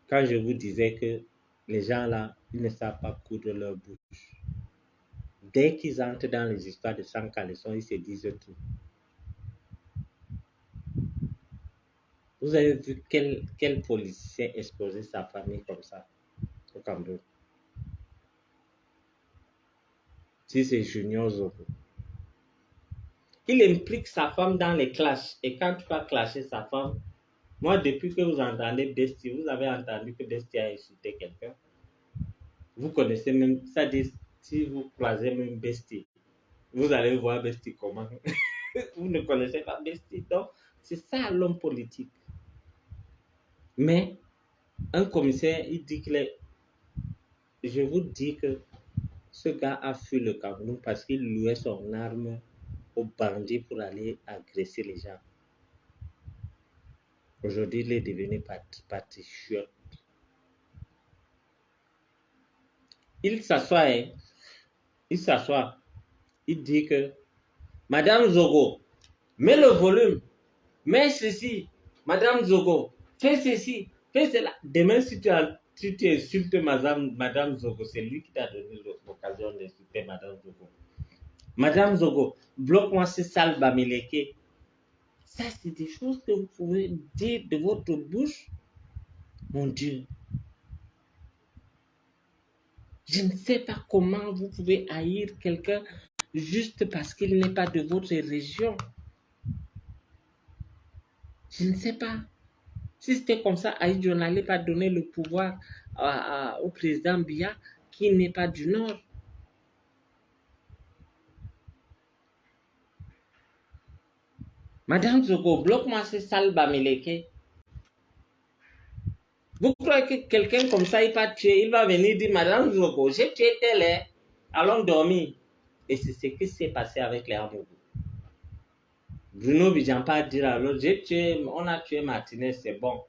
quand je vous disais que les gens là, ils ne savent pas coudre leur bouche. Dès qu'ils entrent dans les histoires de sang caleçon, ils se disent tout. Vous avez vu quel policier exposer sa famille comme ça au Cameroun? Si c'est Junior Zobo. Il implique sa femme dans les clashs. Et quand tu vas clasher sa femme, moi, depuis que vous entendez Bestie, vous avez entendu que Bestie a insulté quelqu'un. Vous connaissez même, ça dit, si vous croisez même Bestie, vous allez voir Bestie comment. Vous ne connaissez pas Bestie. Donc, c'est ça l'homme politique. Mais, un commissaire, il dit qu'il est. Je vous dis que ce gars a fui le Cameroun parce qu'il louait son arme aux bandits pour aller agresser les gens. Aujourd'hui, il est devenu patriote. Il s'assoit, hein. Il s'assoit. Il dit que Madame Zogo, mets le volume, mets ceci. Madame Zogo, fais ceci, fais cela. Demain, si tu insultes Madame Zogo, c'est lui qui t'a donné l'occasion d'insulter Madame Zogo. Madame Zogo, bloque-moi ce sale Bamileke. Ça, c'est des choses que vous pouvez dire de votre bouche. Mon Dieu. Je ne sais pas comment vous pouvez haïr quelqu'un juste parce qu'il n'est pas de votre région. Je ne sais pas. Si c'était comme ça, Aïdjo n'allait pas donner le pouvoir au président Biya qui n'est pas du Nord. Madame Zogo, bloque-moi ce sale Bamileke. Vous croyez que quelqu'un comme ça, il va venir dire, Madame Zogo, j'ai tué tel, allons dormir. Et c'est ce qui s'est passé avec les Amougou. Bruno Bijampa dire à l'autre, on a tué Martinez, c'est bon.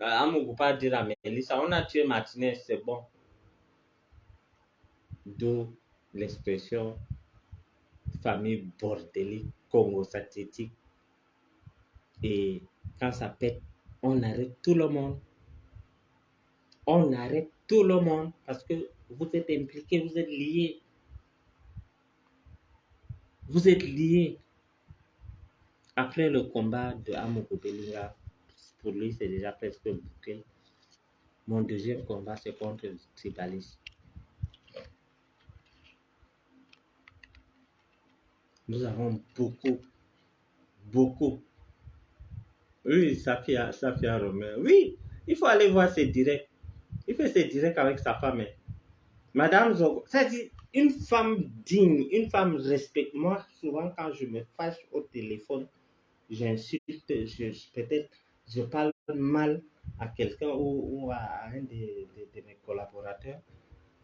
Amougou pas dire à Mélissa, on a tué Martinez, c'est bon. D'où l'expression famille bordélique, Congo synthétique. Et quand ça pète, on arrête tout le monde. On arrête tout le monde parce que vous êtes impliqués, vous êtes liés. Vous êtes liés. Après le combat de Amougou Belinga, pour lui, c'est déjà presque bouclé. Mon deuxième combat, c'est contre le tribalisme. Nous avons beaucoup. Oui, Safia Romain. Oui, il faut aller voir ses directs. Il fait ses directs avec sa femme. Madame Zogo, ça dit une femme digne, une femme respectée. Moi, souvent, quand je me fâche au téléphone, j'insulte, peut-être, je parle mal à quelqu'un ou à un de mes collaborateurs.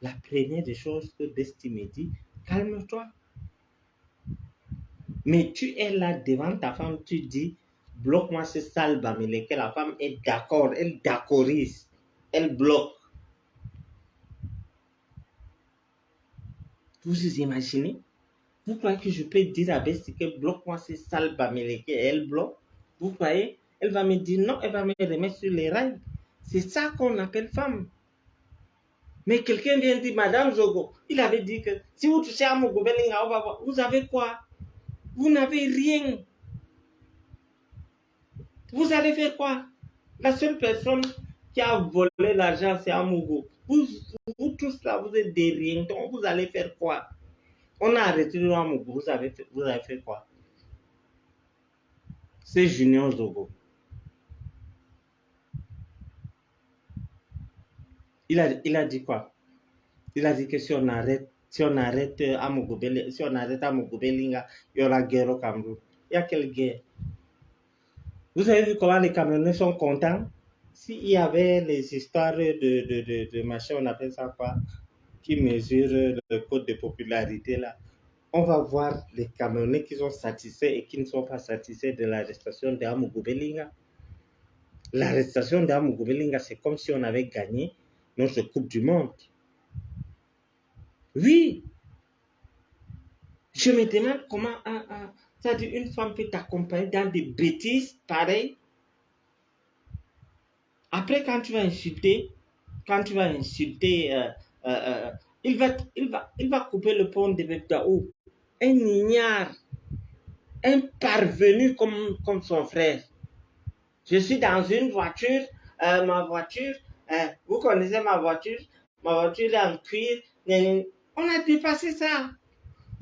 La première des choses que Besti me dit, calme-toi. Mais tu es là devant ta femme, tu dis, bloque-moi ce sale Bamileke. La femme est d'accord, elle d'accordise, elle bloque. Vous vous imaginez? Vous croyez que je peux dire à Besti que bloque-moi ce sale Bamileke et elle bloque? Vous croyez? Elle va me dire non, elle va me remettre sur les rails. C'est ça qu'on appelle femme. Mais quelqu'un vient dire, Madame Zogo, il avait dit que si vous touchez à mon Belinga, on va voir. Vous avez quoi? Vous n'avez rien. Vous allez faire quoi? La seule personne qui a volé l'argent, c'est Amougou. Vous tous là, vous êtes des riens. Donc, vous allez faire quoi? On a arrêté le Amougou. Vous avez fait quoi? C'est Junior Zogo. Il a dit quoi? Il a dit que si on arrête Amougou Belinga, il y aura guerre au Cameroun. Il y a quelle guerre? Vous avez vu comment les Camerounais sont contents? S'il y avait les histoires de machin, on appelle ça quoi, qui mesure le code de popularité là, on va voir les Camerounais qui sont satisfaits et qui ne sont pas satisfaits de l'arrestation d'Amougou Belinga. L'arrestation d'Amougou Belinga, c'est comme si on avait gagné notre Coupe du Monde. Oui, Je me demande comment c'est-à-dire une femme peut t'accompagner dans des bêtises pareilles. Après, quand tu vas insulter, il va couper le pont de Beptaou. Un ignare, un parvenu comme son frère. Je suis dans une voiture, ma voiture, vous connaissez ma voiture est en cuir. On a dépassé ça.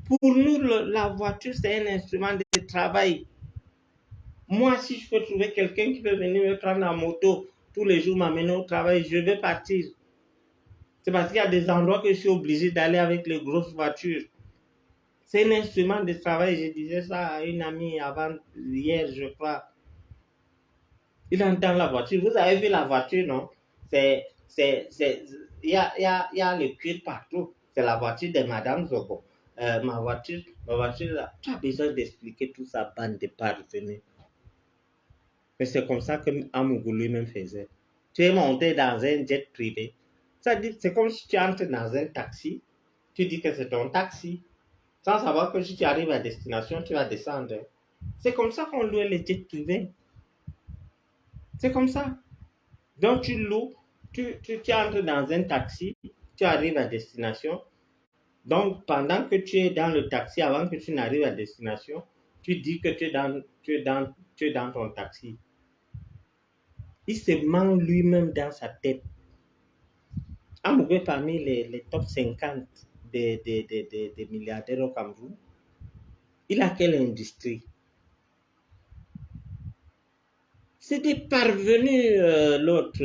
Pour nous, la voiture, c'est un instrument de travail. Moi, si je peux trouver quelqu'un qui peut venir me prendre en moto tous les jours, m'amener au travail, je vais partir. C'est parce qu'il y a des endroits que je suis obligé d'aller avec les grosses voitures. C'est un instrument de travail. Je disais ça à une amie avant hier, je crois. Il entend la voiture. Vous avez vu la voiture, non? Il y a le cuir partout. C'est la voiture de Madame Zogo. Ma voiture, là, tu as besoin d'expliquer tout ça, bande de parvenus. Mais c'est comme ça que Amougou lui-même faisait. Tu es monté dans un jet privé. C'est comme si tu entres dans un taxi. Tu dis que c'est ton taxi. Sans savoir que si tu arrives à destination, tu vas descendre. C'est comme ça qu'on loue les jets privés. C'est comme ça. Donc tu loues, tu entres dans un taxi, tu arrives à destination. Donc pendant que tu es dans le taxi, avant que tu n'arrives à destination, tu dis que tu es dans ton taxi. Il se ment lui-même dans sa tête. Amougou parmi les top 50 des milliardaires au Cameroun. Il a quelle industrie? C'est des parvenus, l'autre.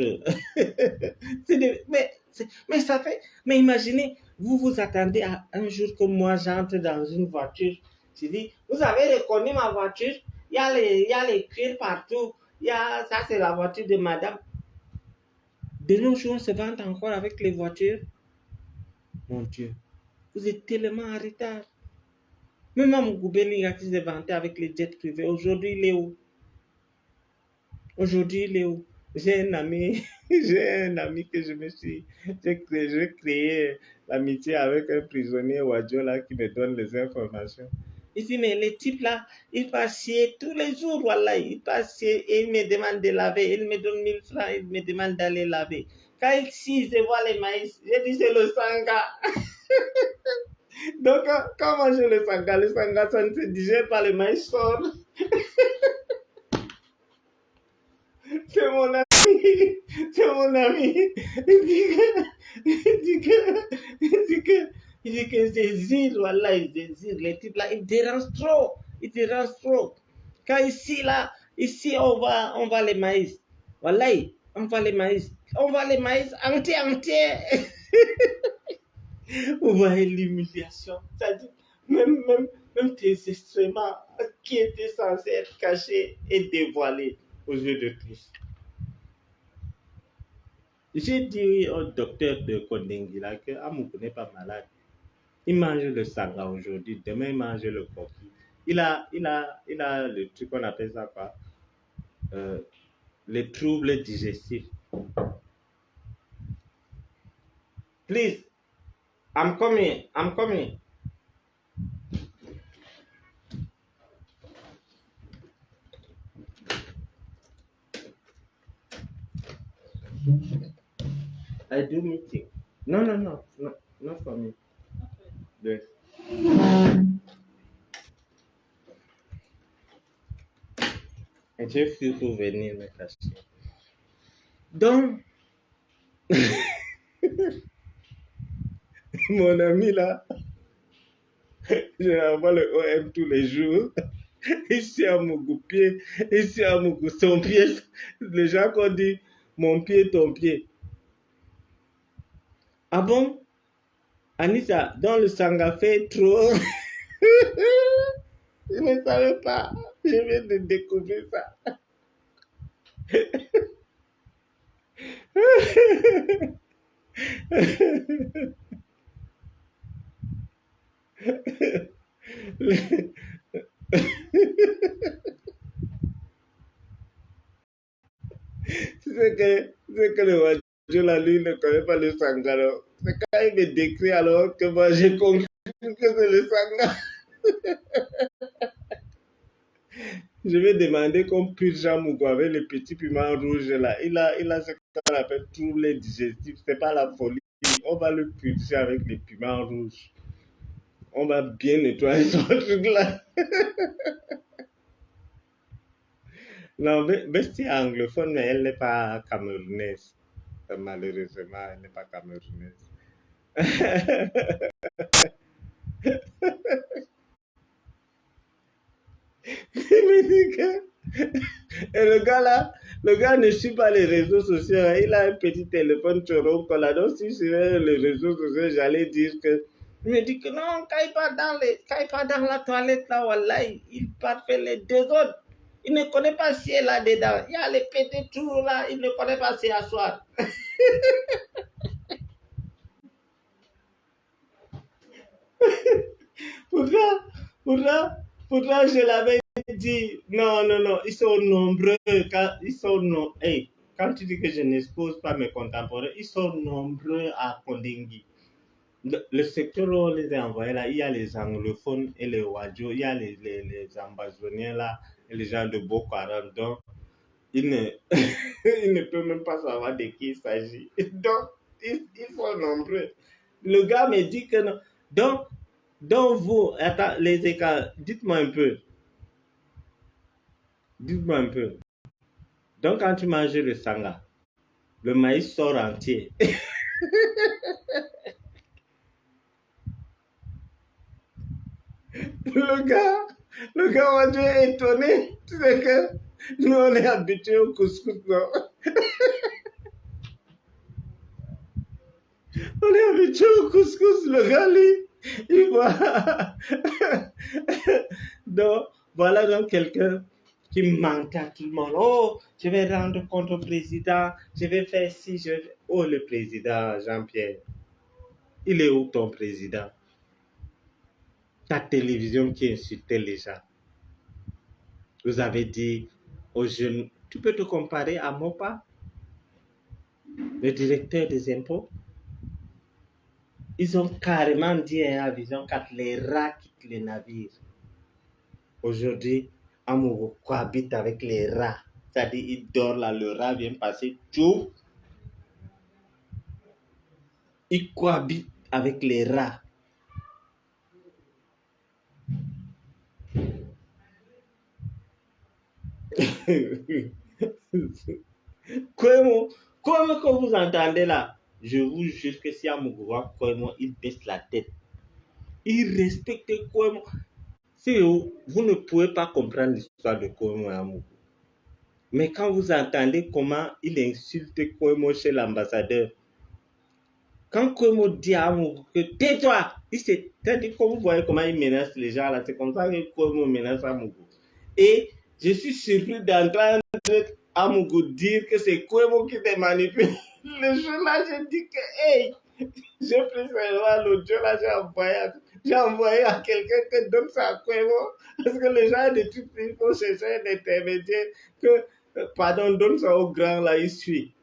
Mais ça fait. Mais imaginez, vous vous attendez à un jour que moi j'entre dans une voiture. Je dis, vous avez reconnu ma voiture? Il y a les cuirs partout. Ça, c'est la voiture de madame. De nos jours, on se vante encore avec les voitures. Mon Dieu, vous êtes tellement en retard. Même Amougou Bellinga qui s'est vanté avec les jets privés, aujourd'hui, il est où? Aujourd'hui, Léo, j'ai un ami, que j'ai créé l'amitié avec un prisonnier Wadjo là qui me donne les informations. Il dit, mais les types là, ils passent chier tous les jours, voilà, ils passent chier et ils me demandent de laver, ils me donnent 1000 francs, ils me demandent d'aller laver. Quand ils chient, je vois les maïs, je dis, c'est le sanga. Donc, quand on mange le sanga, ça ne se digère pas, le maïs sort. C'est mon ami. C'est mon ami. Il dit que désire, voilà, il désire. Les types là, ils dérangent trop. Ils dérangent trop. Quand ici, on va les maïs. Voilà, on va les maïs. On va les maïs entier. Vous voyez l'humiliation. C'est-à-dire, même tes instruments qui étaient censés être cachés et dévoilés aux yeux de tous. J'ai dit au docteur de Kondengila que Amougou n'est pas malade. Il mange le sanga aujourd'hui, demain il mange le coquille. Il a le truc qu'on appelle ça quoi? Les troubles digestifs. Please, I'm coming. I do meeting. No, not for me. Yes. Et j'ai fui pour venir me cacher. Donc, mon ami là, je envoie le OM tous les jours. Ici à Mougou pied, ici à Mougou son pied. Les gens qu'on dit mon pied, ton pied. Ah bon? Anissa, dans le sanga fait trop. Je ne savais pas. Je viens de découvrir ça. C'est que le Wadjo, là, lui, ne connaît pas le sangaro. C'est quand il me décrit alors que moi, j'ai compris que c'est le sangaro. Je vais demander qu'on purge Amougou avec les petits piments rouges là. Il a ce qu'on appelle troubles digestifs. C'est pas la folie. On va le purger avec les piments rouges. On va bien nettoyer son truc là. Non, Bestie est anglophone, mais elle n'est pas camerounaise. Malheureusement, elle n'est pas camerounaise. Il me dit que... Et le gars ne suit pas les réseaux sociaux, hein. Il a un petit téléphone choron là. Donc, si je suivais les réseaux sociaux, j'allais dire que... Il me dit que non, quand il part dans la toilette là, voilà, il part faire les désordres. Il ne connaît pas si elle est là-dedans. Il y a les petits tours là, il ne connaît pas si asseoir. Pourtant, pourtant, pourtant, je l'avais dit. Non, non, non, ils sont nombreux. Hey, quand tu dis que je n'expose pas mes contemporains, ils sont nombreux à Kondingi. Le secteur où on les a envoyés là, il y a les anglophones et les wadjo, il y a les ambazoniens là, et les gens de Boko Haram. Donc, ils ne, ils ne peuvent même pas savoir de qui il s'agit. Donc, ils sont nombreux. Le gars me dit que non. Donc vous, attends, les écarts, dites-moi un peu. Donc quand tu manges le sanga, le maïs sort entier. Le gars, le gars m'a dit étonné. Tu sais que nous on est habitués au couscous, non? On est habitué au couscous, le gars lui, il voit. Donc voilà donc quelqu'un qui ment à tout le monde. Oh, je vais rendre compte au président, je vais faire ci, je vais... Oh, le président Jean-Pierre, il est où ton président? Ta télévision qui insultait les gens. Vous avez dit aux jeunes, tu peux te comparer à Mopa, le directeur des impôts? Ils ont carrément dit à Vision 4, les rats quittent les navires. Aujourd'hui, Amourou cohabite avec les rats. C'est-à-dire, il dort là, le rat vient passer, tout. Il cohabite avec les rats. Comment que vous entendez là? Je vous jure que si Amourou voit Kwemo, il baisse la tête. Il respecte Kwemo. Si vous ne pouvez pas comprendre l'histoire de Kwemo et Amourou. Mais quand vous entendez comment il insulte Kwemo chez l'ambassadeur, quand Kwemo dit à Amourou que tais-toi, c'est-à-dire que vous voyez comment il menace les gens là, c'est comme ça que Kwemo menace Amourou. Et je suis surpris d'entendre Amourou dire que c'est Kwemo qui te manipule. Le jour-là, je dis que, hey, j'ai pris ce l'audio là, j'ai envoyé à quelqu'un que donne ça à Kwemo. Parce que les gens de tout il faut chercher un intermédiaire que, pardon, donne ça au grand là, il suit.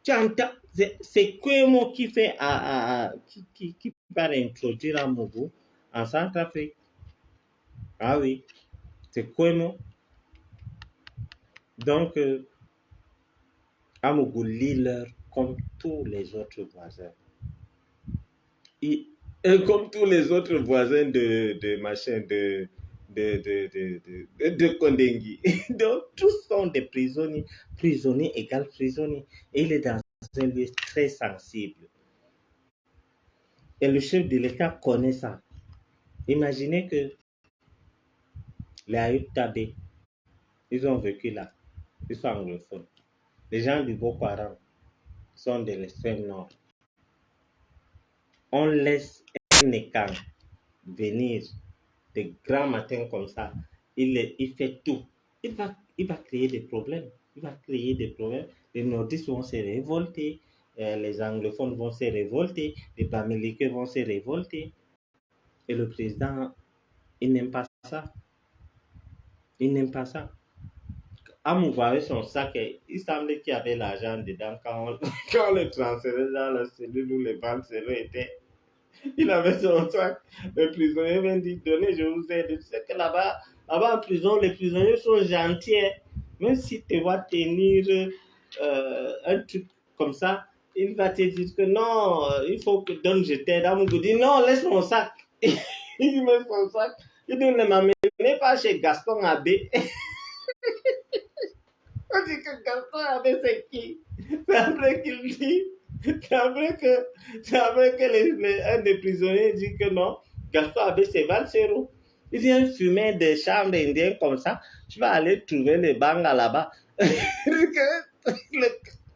Tu entends, c'est Kwemo qui fait, qui va introduire Amourou en Centrafrique. Ah oui, c'est Kwemo. Donc, Amourou lit l'heure comme tous les autres voisins. Et comme tous les autres voisins de machin, de Kondengi. Donc, tous sont des prisonniers. Prisonnier égale prisonnier. Et il est dans un lieu très sensible. Et le chef de l'État connaît ça. Imaginez que les Ayoub Tabé, ils ont vécu là. Ils sont anglophones. Les gens du Boko Haram sont de l'extrême nord. On laisse un écart venir des grands matins comme ça. Il fait tout. Il va créer des problèmes. Il va créer des problèmes. Les nordistes vont se révolter. Les anglophones vont se révolter. Les bamileke vont se révolter. Et le président, il n'aime pas ça. Il n'aime pas ça. Amour avec son sac, il semblait qu'il y avait l'argent dedans quand on, quand on le transférait dans la cellule où les banques étaient. Il avait son sac. Le prisonnier vient dire, donnez, je vous aide. Tu sais que là-bas en prison, les prisonniers sont gentils, hein. Même si tu vas tenir un truc comme ça, il va te dire que non, il faut que donne, je t'aide. Amougou dit, non, laisse mon sac. Il met son sac. Il dit, ne m'amenez pas chez Gaston Abbé. On dit que Gaston Abbé, c'est qui? C'est après qu'il dit, c'est après que un des prisonniers dit que non, Gaston Abbé, c'est Valsero. Il vient fumer des chambres indiennes comme ça. Tu vas aller trouver les bangas là-bas. Le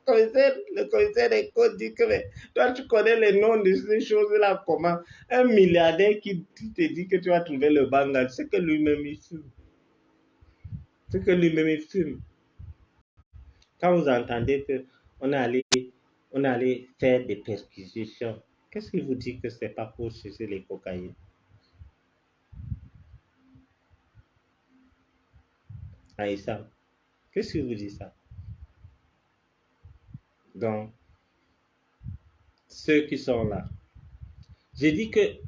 commissaire des codes dit que mais, toi, tu connais les noms de ces choses-là comment? Un milliardaire qui te dit que tu vas trouver le banga, c'est que lui-même il fume. C'est que lui-même il fume. Quand vous entendez qu'on est allé faire des perquisitions, qu'est-ce qui vous dit que ce n'est pas pour chercher les cocaïnes? Aïssa, qu'est-ce qui vous dit ça? Donc, ceux qui sont là. J'ai dit que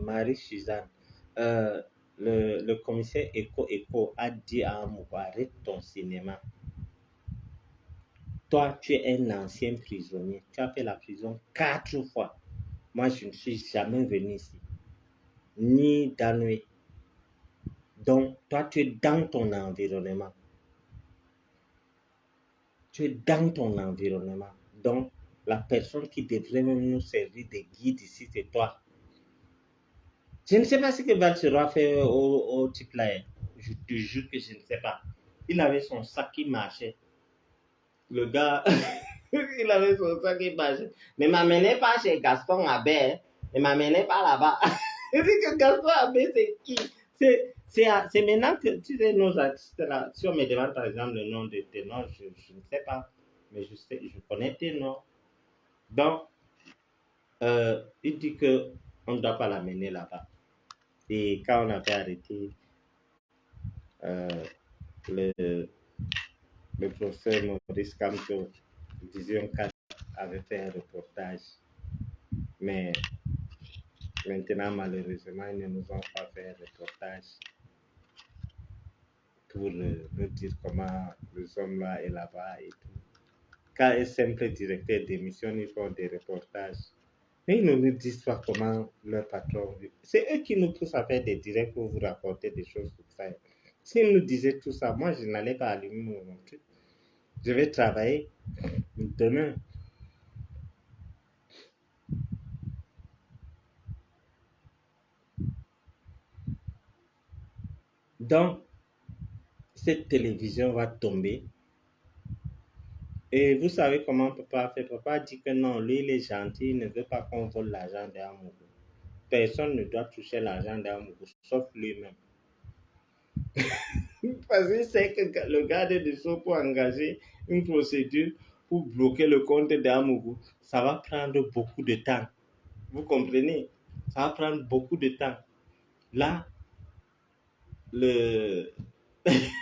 Marie Suzanne, le commissaire Eco a dit à Amour, arrête ton cinéma. Toi, tu es un ancien prisonnier. Tu as fait la prison 4 fois. Moi, je ne suis jamais venu ici. Ni d'année. Donc, toi, tu es dans ton environnement. Tu es dans ton environnement. Donc, la personne qui devrait même nous servir de guide ici, c'est toi. Je ne sais pas ce que Valsero a fait au type là. Je te jure que je ne sais pas. Il avait son sac qui marchait. Le gars, il avait son sac qui marchait. Ne m'amenez pas chez Gaston Abbé. Ne m'amenez pas là-bas. Il dit que Gaston Abbé, c'est qui? C'est maintenant que tu sais, nos artistes là, si on me demande par exemple le nom de tes noms, je ne sais pas. Mais je connais tes noms. Donc, il dit qu'on ne doit pas l'amener là-bas. Et quand on avait arrêté euh, le, le professeur Maurice Kamto, Vision 4, avait fait un reportage. Mais maintenant, malheureusement, ils ne nous ont pas fait un reportage pour nous dire comment les hommes là est là-bas et tout. Quand un simple directeur d'émission, ils font des reportages. Mais ils ne nous disent pas comment leur patron vit. C'est eux qui nous poussent à faire des directs pour vous raconter des choses comme ça. S'ils nous disaient tout ça, moi, je n'allais pas allumer mon truc. Je vais travailler demain. Donc, cette télévision va tomber. Et vous savez comment papa fait? Papa dit que non, lui, il est gentil, il ne veut pas qu'on vole l'argent d'Amougou. Personne ne doit toucher l'argent d'Amougou, sauf lui-même. Parce qu'il sait que le garde de sceaux pour engager une procédure pour bloquer le compte d'Amougou, ça va prendre beaucoup de temps. Vous comprenez? Ça va prendre beaucoup de temps. Là, le,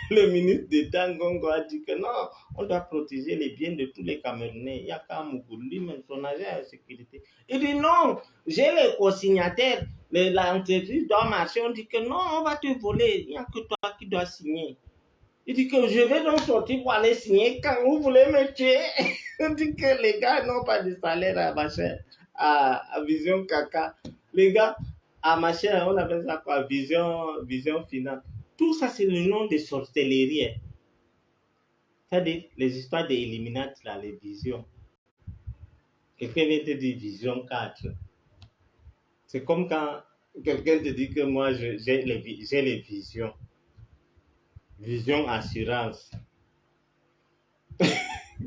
le ministre d'État Ngongo a dit que non, on doit protéger les biens de tous les Camerounais. Il y a Kamougou, lui-même, son agent de sécurité. Il dit non, j'ai les co-signataires. L'entreprise doit marcher. On dit que non, on va te voler. Il n'y a que toi qui dois signer. Il dit que je vais donc sortir pour aller signer quand vous voulez me tuer. On dit que les gars n'ont pas de salaire à machin, à Vision Caca. Les gars, à machin, on appelle ça quoi? Vision Finance. Tout ça, c'est le nom de sorcellerie. Hein. C'est-à-dire les histoires des Illuminati, là, les visions. Quelqu'un vient te dire Vision 4. C'est comme quand quelqu'un te dit que moi, j'ai les visions. Vision assurance.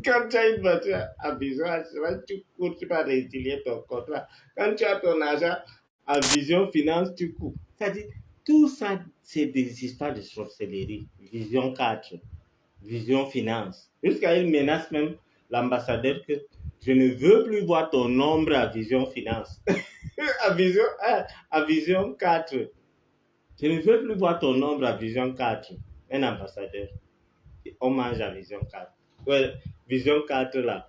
Quand tu as une voiture à vision assurance, tu cours, tu vas résilier ton contrat. Quand tu as ton argent à vision finance, tu cours. C'est-à-dire, tout ça, c'est des histoires de sorcellerie. Vision 4, vision finance. Jusqu'à il menace même l'ambassadeur que je ne veux plus voir ton nombre à vision finance. à vision 4. Je ne veux plus voir ton nombre à vision 4. Un ambassadeur. On mange à vision 4. Ouais, vision 4 là,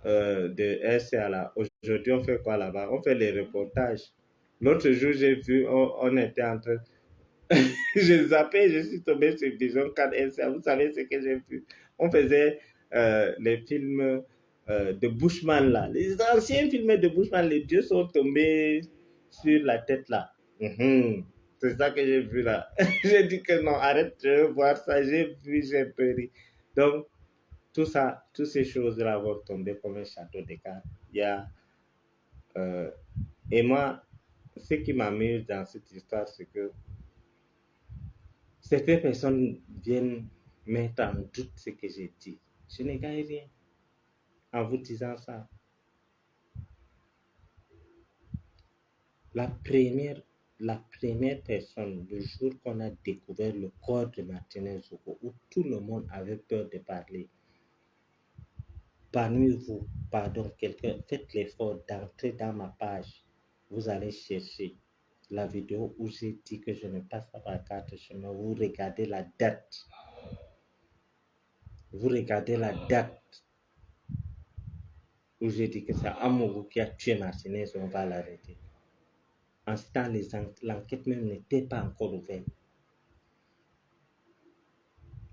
de RCA là. Aujourd'hui, on fait quoi là-bas? On fait les reportages. L'autre jour, j'ai vu, on était en train. Je zappais, je suis tombé sur Vision 4 SA. Vous savez ce que j'ai vu? On faisait les films de Bushman là. Les anciens films de Bushman, les dieux sont tombés sur la tête là. Mhm. C'est ça que j'ai vu là. J'ai dit que non, arrête, je veux voir ça. J'ai vu, j'ai peur. Donc, tout ça, toutes ces choses-là vont tomber comme un château de cartes. Il y a, euh, et moi, ce qui m'amuse dans cette histoire, c'est que certaines personnes viennent mettre en doute ce que j'ai dit. Je ne gagne rien en vous disant ça. La première, la première personne, le jour qu'on a découvert le corps de Martinez Zogo, où tout le monde avait peur de parler, parmi vous, pardon, quelqu'un, faites l'effort d'entrer dans ma page. Vous allez chercher la vidéo où j'ai dit que je ne passe pas par carte chemin. Vous regardez la date. Vous regardez la date où j'ai dit que c'est Amogo qui a tué Martinez, on va l'arrêter. En ce temps, l'enquête même n'était pas encore ouverte.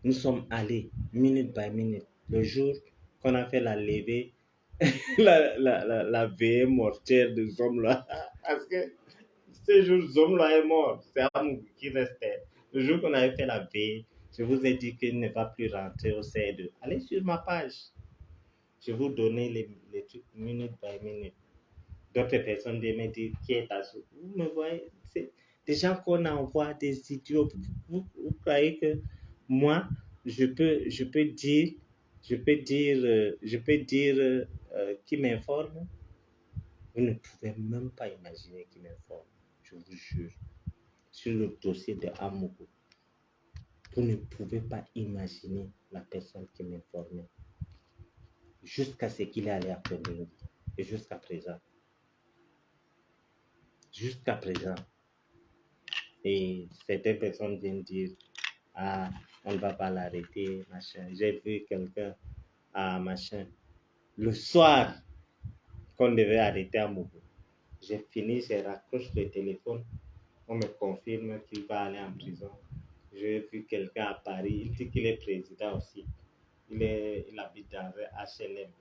Nous sommes allés minute by minute. Le jour qu'on a fait la levée, la veillée mortière de Zomla, parce que ce jour, Zomla est mort, c'est Amogo qui restait. Le jour qu'on avait fait la veillée, je vous ai dit qu'il ne va plus rentrer au C2. Allez sur ma page. Je vous donnais les trucs minute by minute. D'autres personnes me disent qui est à ce. Vous me voyez, c'est des gens qu'on envoie, des idiots. Vous croyez que moi, je peux dire qui m'informe? Vous ne pouvez même pas imaginer qui m'informe, je vous jure. Sur le dossier de Amogo, vous ne pouvez pas imaginer la personne qui m'informait. Jusqu'à ce qu'il est allé à Premier. Et jusqu'à présent. Jusqu'à présent. Et certaines personnes viennent dire, ah, on ne va pas l'arrêter, machin. J'ai vu quelqu'un, ah, machin. Le soir qu'on devait arrêter à Mougou, j'ai fini, j'ai raccroché le téléphone. On me confirme qu'il va aller en prison. J'ai vu quelqu'un à Paris, il dit qu'il est président aussi. Il habite dans un HLM.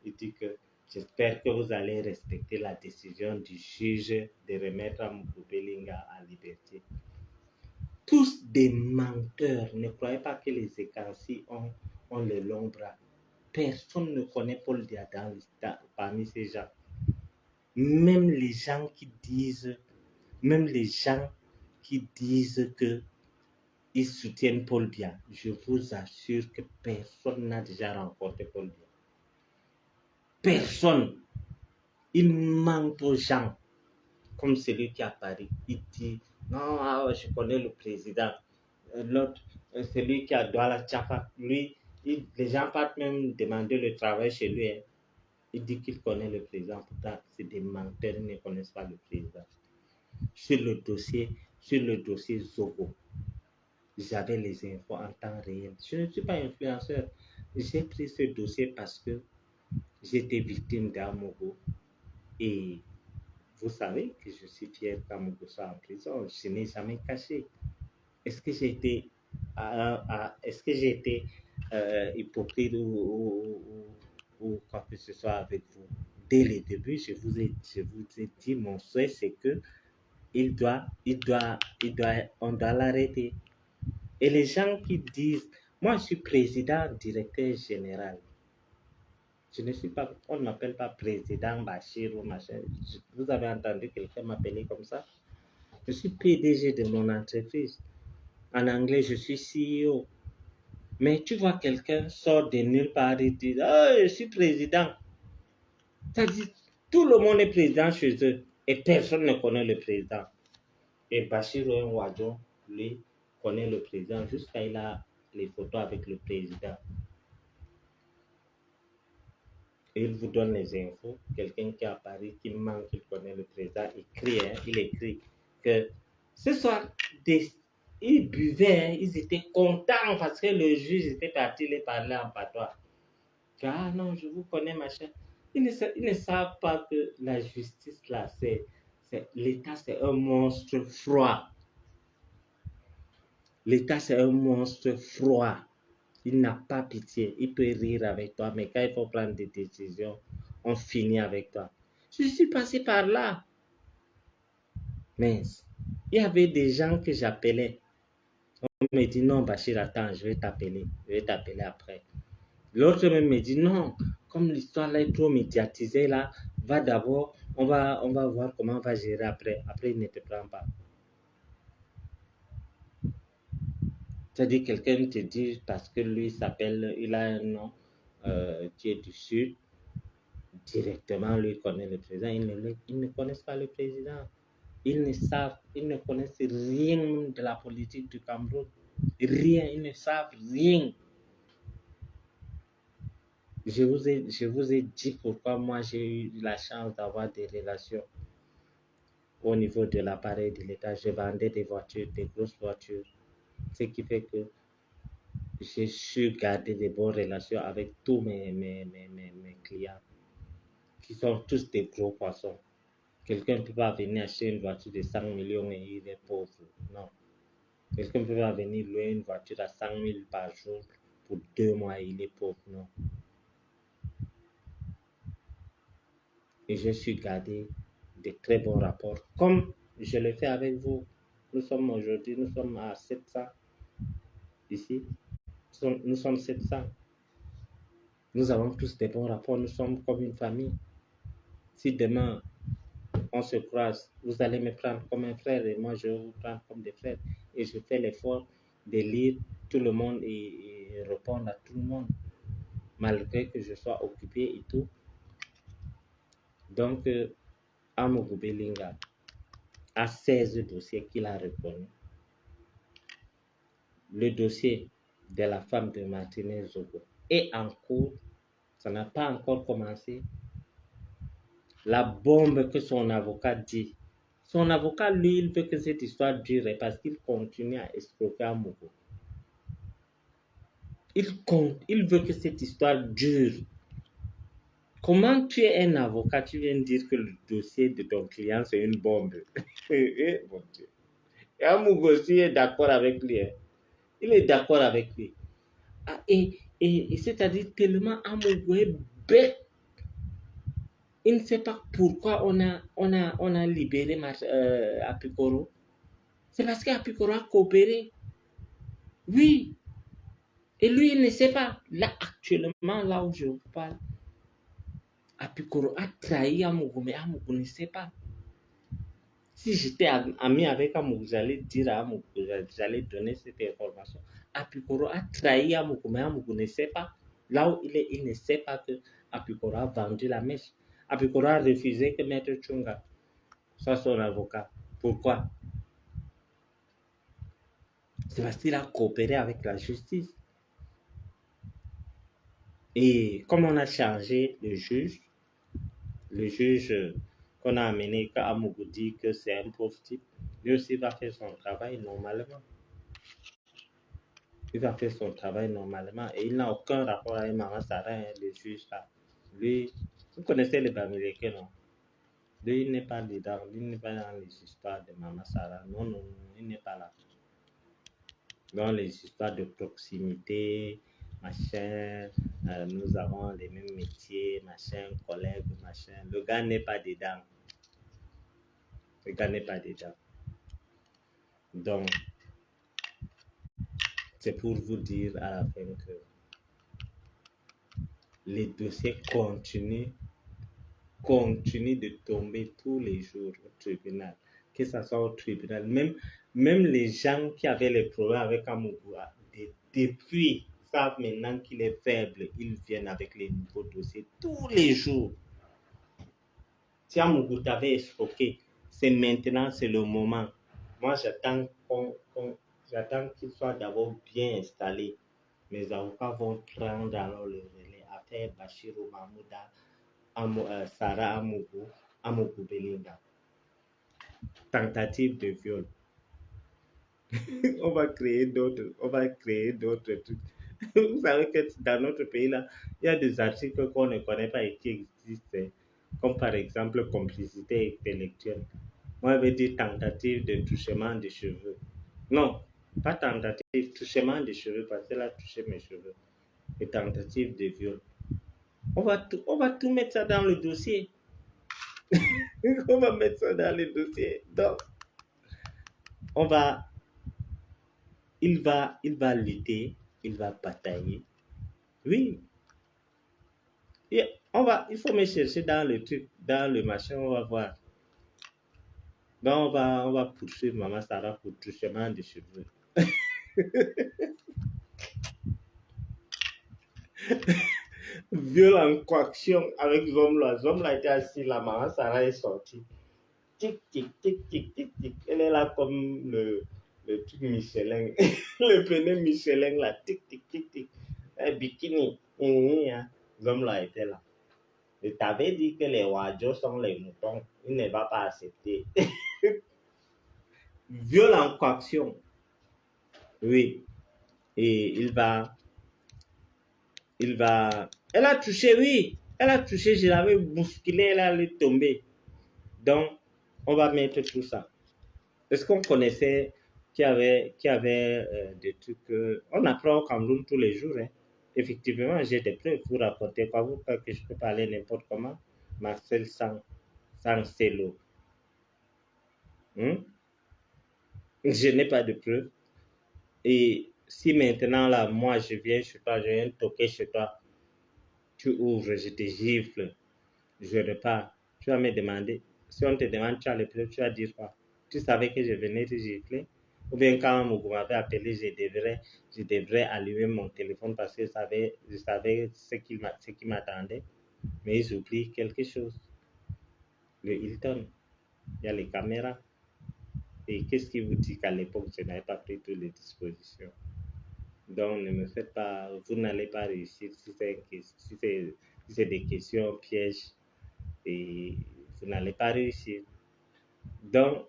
Il dit que j'espère que vous allez respecter la décision du juge de remettre Amougou Belinga en liberté. Tous des menteurs. Ne croyez pas que les écarcis ont les longs bras. Personne ne connaît Paul Dia parmi ces gens. Même les gens qui disent que ils soutiennent Paul Dia, je vous assure que personne n'a déjà rencontré Paul Dia. Personne. Ils mentent aux gens. Comme celui qui est à Paris. Il dit, non, je connais le président. L'autre, celui qui a Douala Tchafa, lui, les gens partent même demander le travail chez lui. Hein. Il dit qu'il connaît le président. Pourtant, c'est des menteurs, ils ne connaissent pas le président. Sur le dossier Zogo, j'avais les infos en temps réel. Je ne suis pas influenceur. J'ai pris ce dossier parce que j'étais victime d'Amogo. Et vous savez que je suis fier qu'Amogo soit en prison. Je n'ai jamais caché. Est-ce que j'ai été, hypocrite ou quoi que ce soit avec vous? Dès le début, je vous ai dit, mon souhait, c'est que on doit l'arrêter. Et les gens qui disent, moi je suis président, directeur général. Je ne suis pas, on ne m'appelle pas président Bachir ou machin. Vous avez entendu quelqu'un m'appeler comme ça? Je suis PDG de mon entreprise. En anglais, je suis CEO. Mais tu vois quelqu'un sort de nulle part et dit, oh, je suis président. Ça dit, tout le monde est président chez eux et personne ne connaît le président. Et Bachir Ouadjon, lui, connaît le président jusqu'à il a les photos avec le président. Et il vous donne les infos. Quelqu'un qui est à Paris, qui ment qu'il connaît le président, il écrit que ce soir, ils buvaient, ils étaient contents parce que le juge était parti les parler en patois. Ah non, je vous connais, machin. Ils ne savent pas que la justice, là, l'État, c'est un monstre froid. L'État, c'est un monstre froid. Il n'a pas pitié. Il peut rire avec toi, mais quand il faut prendre des décisions, on finit avec toi. Je suis passé par là. Mais il y avait des gens que j'appelais. On me dit non, Bachir, attends, je vais t'appeler. Je vais t'appeler après. L'autre même me dit non, comme l'histoire là est trop médiatisée là, va d'abord, on va voir comment on va gérer après. Après, il ne te prend pas. C'est-à-dire quelqu'un te dit parce que lui s'appelle, il a un nom qui est du Sud, directement lui connaît le président. Ils ne connaissent pas le président. Ils ne connaissent rien de la politique du Cameroun. Rien, ils ne savent rien. Je vous ai dit pourquoi moi j'ai eu la chance d'avoir des relations au niveau de l'appareil de l'État. Je vendais des voitures, des grosses voitures. Ce qui fait que j'ai su garder des bonnes relations avec tous mes clients, qui sont tous des gros poissons. Quelqu'un ne peut pas venir acheter une voiture de 100 millions et il est pauvre. Non. Quelqu'un ne peut pas venir louer une voiture à 100 000 par jour pour 2 mois et il est pauvre. Non. Et je suis gardé de très bons rapports, comme je le fais avec vous. Nous sommes à 700 ici. Nous sommes 700. Nous avons tous des bons rapports. Nous sommes comme une famille. Si demain on se croise, vous allez me prendre comme un frère et moi je vais vous prendre comme des frères. Et je fais l'effort de lire tout le monde et répondre à tout le monde, malgré que je sois occupé et tout. Donc, Amougou Belinga a 16 dossiers qu'il a reconnus. Le dossier de la femme de Martinez Zogo est en cours. Ça n'a pas encore commencé. La bombe que son avocat dit. Son avocat, lui, il veut que cette histoire dure parce qu'il continue à escroquer Amougou. Il veut que cette histoire dure. Comment tu es un avocat, tu viens de dire que le dossier de ton client, c'est une bombe. Mon Dieu. Et Amougou aussi est d'accord avec lui. Hein. Il est d'accord avec lui. Ah, et c'est-à-dire tellement Amougou est bête. Il ne sait pas pourquoi on a libéré Apikoro. C'est parce qu'Apikoro a coopéré. Oui. Et lui, il ne sait pas. Là, actuellement, là où je vous parle, Apikoro a trahi Amougou, mais Amougou ne sait pas. Si j'étais ami avec Amougou, j'allais dire à Amougou, j'allais donner cette information. Apikoro a trahi Amougou, mais Amougou ne sait pas. Là où il est, il ne sait pas que Apikoro a vendu la mèche. Apikoro a refusé que Maître Tchunga soit son avocat. Pourquoi? C'est parce qu'il a coopéré avec la justice. Et comme on a changé le juge qu'on a amené, quand Amougou dit que c'est un pauvre type, lui aussi va faire son travail normalement. Il va faire son travail normalement et il n'a aucun rapport avec Maman Sarah, le juge là. Lui, vous connaissez les Bamileke, non? Lui, il n'est pas dedans, il n'est pas dans les histoires de Maman Sarah. Non, non, non, il n'est pas là. Dans les histoires de proximité, machin, nous avons les mêmes métiers, machin, collègues, machin. Le gars n'est pas dedans. Le gars n'est pas dedans. Donc, c'est pour vous dire à la fin que les dossiers continuent de tomber tous les jours au tribunal. Que ce soit au tribunal, même les gens qui avaient les problèmes avec Amougou, depuis, savent maintenant qu'il est faible, ils viennent avec les nouveaux dossiers tous les jours. Si Amougou t'avait escroqué, c'est maintenant, c'est le moment. Moi, j'attends qu'il soit d'abord bien installé. Mes avocats vont prendre alors le relais, affaire Bachirou Mahmouda, Sarah Amougou Belinga. Tentative de viol. On va créer d'autres trucs. Vous savez que dans notre pays-là, il y a des articles qu'on ne connaît pas et qui existent, comme par exemple complicité intellectuelle. Moi, je vais dire tentative de touchement des cheveux. Non, pas tentative, touchement des cheveux, parce qu'elle a touché mes cheveux. Et tentative de viol. On va tout mettre ça dans le dossier. On va mettre ça dans le dossier. Donc, on va, il va lutter, il va batailler. Oui, il faut me chercher dans le truc, dans le machin, on va voir. Donc, on va poursuivre Maman Sarah pour touchement des cheveux. Viol en coaction avec Zomla. Zomla était assis là, Maman Sarah est sortie. Tic, tic, tic, tic, tic, tic. Elle est là comme le truc Michelin. Le pneu Michelin là. Tic, tic, tic, tic. Bikini. Zomla était là. Je t'avais dit que les Wadjo sont les moutons. Il ne va pas accepter. Viol en coaction. Oui. Et il va. Elle a touché, oui. Elle a touché, je l'avais bousculé, elle allait tomber. Donc, on va mettre tout ça. Est-ce qu'on connaissait qu'il y avait des trucs. On apprend au Cameroun tous les jours. Hein. Effectivement, j'ai des preuves pour raconter quoi. Vous croyez que je peux parler n'importe comment? Marcel sans Celo. Je n'ai pas de preuves. Et si maintenant, là, moi, je viens chez toi, je viens toquer chez toi, tu ouvres, je te gifle, je repars. Tu vas me demander, si on te demande, tu as les preuves, tu vas dire quoi? Tu savais que je venais te gifler? Ou bien quand vous m'avez appelé, je devrais allumer mon téléphone parce que je savais ce qui m'attendait. Mais ils oublient quelque chose. Le Hilton, il y a les caméras. Et qu'est-ce qui vous dit qu'à l'époque, je n'avais pas pris toutes les dispositions? Donc, ne me faites pas, vous n'allez pas réussir si c'est des questions pièges et vous n'allez pas réussir. Donc,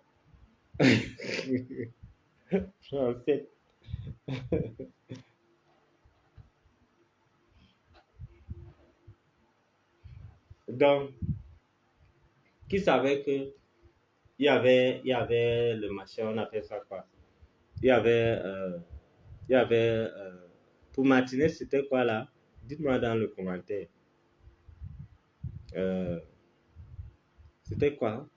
en fait, donc, qui savait que il y avait le machin, on appelle ça quoi? Il y avait, pour matinée, c'était quoi là? Dites-moi dans le commentaire. C'était quoi?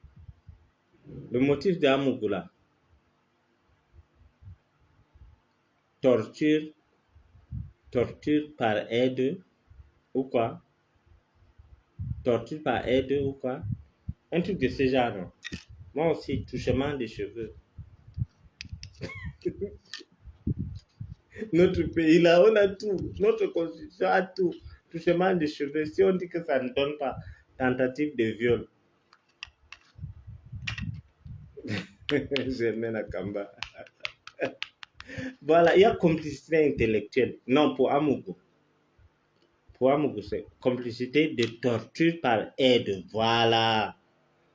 Le motif de Amougoula. Torture par aide ou quoi? Torture par aide ou quoi? Un truc de ce genre. Non? Moi aussi, touchement des cheveux. Notre pays là, on a tout. Notre constitution a tout. Touchement des cheveux. Si on dit que ça ne donne pas tentative de viol, j'aime la Kamba. Voilà, il y a complicité intellectuelle. Non, pour Amougou. Pour Amougou, c'est complicité de torture par aide. Voilà.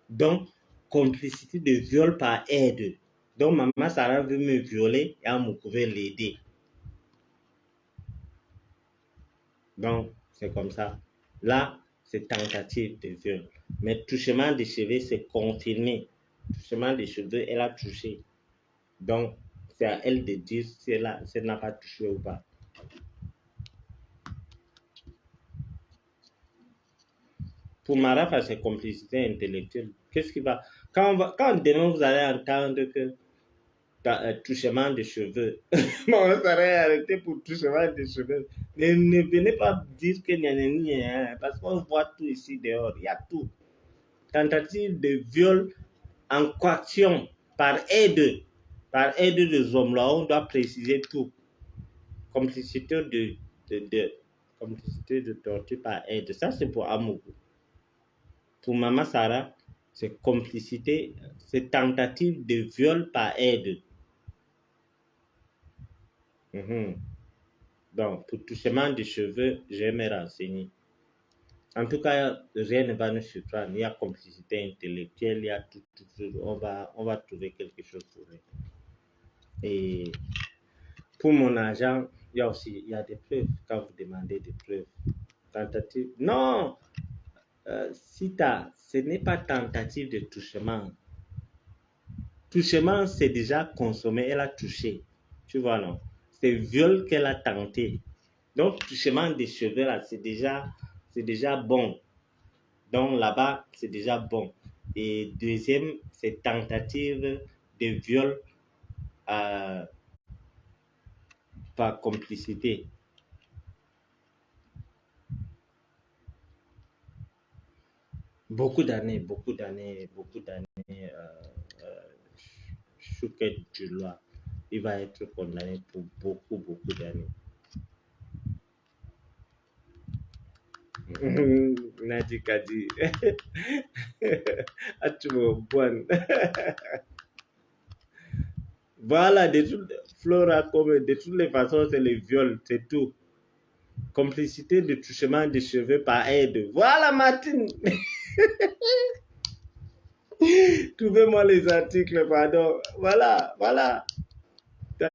Donc, complicité de viol par aide. Donc, Maman Sarah veut me violer et Amougou veut l'aider. Donc, c'est comme ça. Là, c'est tentative de viol. Mais touchement des cheveux, c'est confirmé. Touchement des cheveux, elle a touché. Donc, c'est à elle de dire si elle n'a pas touché ou pas. Pour Marafa, c'est complicité intellectuelle. Qu'est-ce qui va... Quand demain vous allez entendre que touchement de cheveux, bon, ça va arrêter pour touchement de cheveux. Mais ne venez pas dire que gna, parce qu'on voit tout ici dehors. Il y a tout. Tentative de viol en coaction par aide des hommes là, on doit préciser tout. Complicité complicité de torture par aide. Ça, c'est pour Amougou. Pour Maman Sarah, c'est complicité, c'est tentative de viol par aide. Donc, pour touchement de cheveux, je vais me renseigner. En tout cas, rien ne va nous surprendre. Il y a complicité intellectuelle, il y a tout. On va trouver quelque chose pour eux. Et pour mon argent, il y a des preuves quand vous demandez des preuves. Tentative. Non, Sita, ce n'est pas tentative de touchement. Touchement, c'est déjà consommé, elle a touché. Tu vois, non? C'est viol qu'elle a tenté. Donc, touchement des cheveux, là, c'est déjà bon. Donc, là-bas, c'est déjà bon. Et deuxième, c'est tentative de viol euh, par complicité. Beaucoup d'années, beaucoup d'années. Chouquet du loi, il va être condamné pour beaucoup, beaucoup d'années. Nadi Kadi. Atumo Bon. Voilà, Flora, comme de toutes les façons, c'est le viol, c'est tout. Complicité de touchement des cheveux par aide. Voilà, Martine. Trouvez-moi les articles, pardon. Voilà, voilà.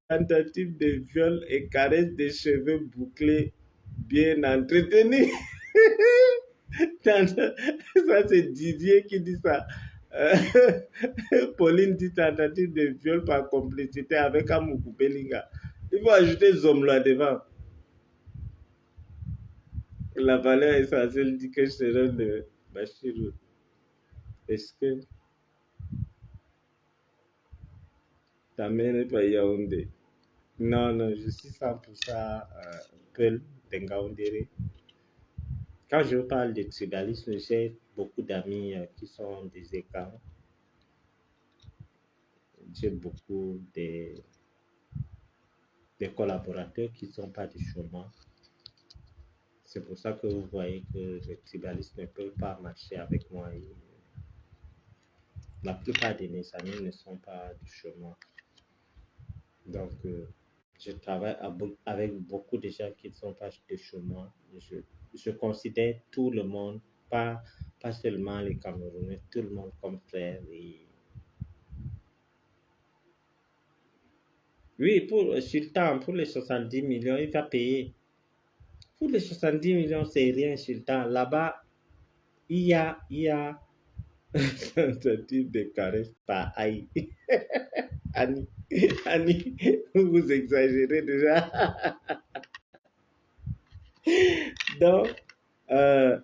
Tentative de viol et caresse des cheveux bouclés bien entretenus. Ça, c'est Didier qui dit ça. Euh, Pauline dit tentative de viol par complicité avec Amoukou Belinga. Il faut ajouter Zomla devant. La valeur essentielle dit que je serai le Bachirou. Est-ce que ta mère n'est pas Yaoundé? Non, non, je suis 100% Peul, Tengaoundéré. Quand je parle de tribalisme, j'ai beaucoup d'amis qui sont des écarts. J'ai beaucoup des collaborateurs qui ne sont pas des chômeurs. C'est pour ça que vous voyez que les tribalistes ne peuvent pas marcher avec moi. Et la plupart de mes amis ne sont pas des chômeurs. Donc, je travaille avec beaucoup de gens qui ne sont pas des chômeurs. Je considère tout le monde, pas seulement les Camerounais, tout le monde comme frère. Et oui, pour Sultan, pour les 70 millions, il va payer. Pour les 70 millions, c'est rien, Sultan. Là-bas, il y a tentative de caresse par aïe. Annie, Annie, vous exagérez déjà. Donc, euh,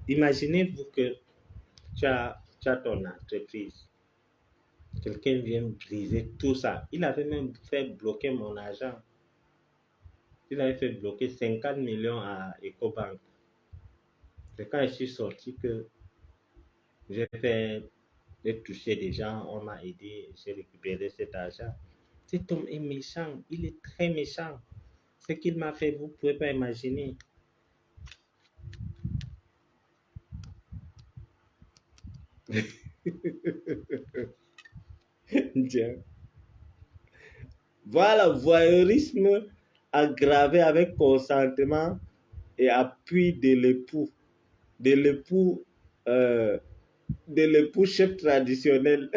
imaginez-vous que tu as ton entreprise. Quelqu'un vient briser tout ça. Il avait même fait bloquer mon argent. Il avait fait bloquer 50 millions à EcoBank. C'est quand je suis sorti que j'ai fait de toucher des gens, on m'a aidé, j'ai récupéré cet argent. Cet homme est méchant, il est très méchant. Ce qu'il m'a fait, vous ne pouvez pas imaginer. Voilà, voyeurisme aggravé avec consentement et appui de l'époux, euh, de l'époux chef traditionnel.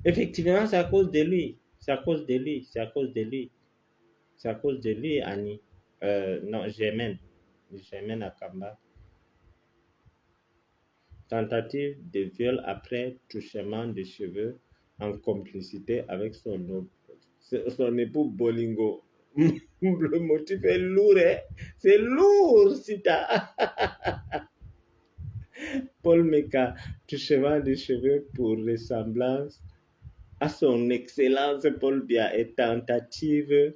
Effectivement, c'est à cause de lui. C'est à cause de lui. C'est à cause de lui. C'est à cause de lui, Annie. Non, J'aimène à Kamba. Tentative de viol après touchement de cheveux en complicité avec son époux Bolingo. Le motif est lourd, hein? C'est lourd, Sita. Paul Meka, touchement de cheveux pour ressemblance à son excellence Paul Biya et tentative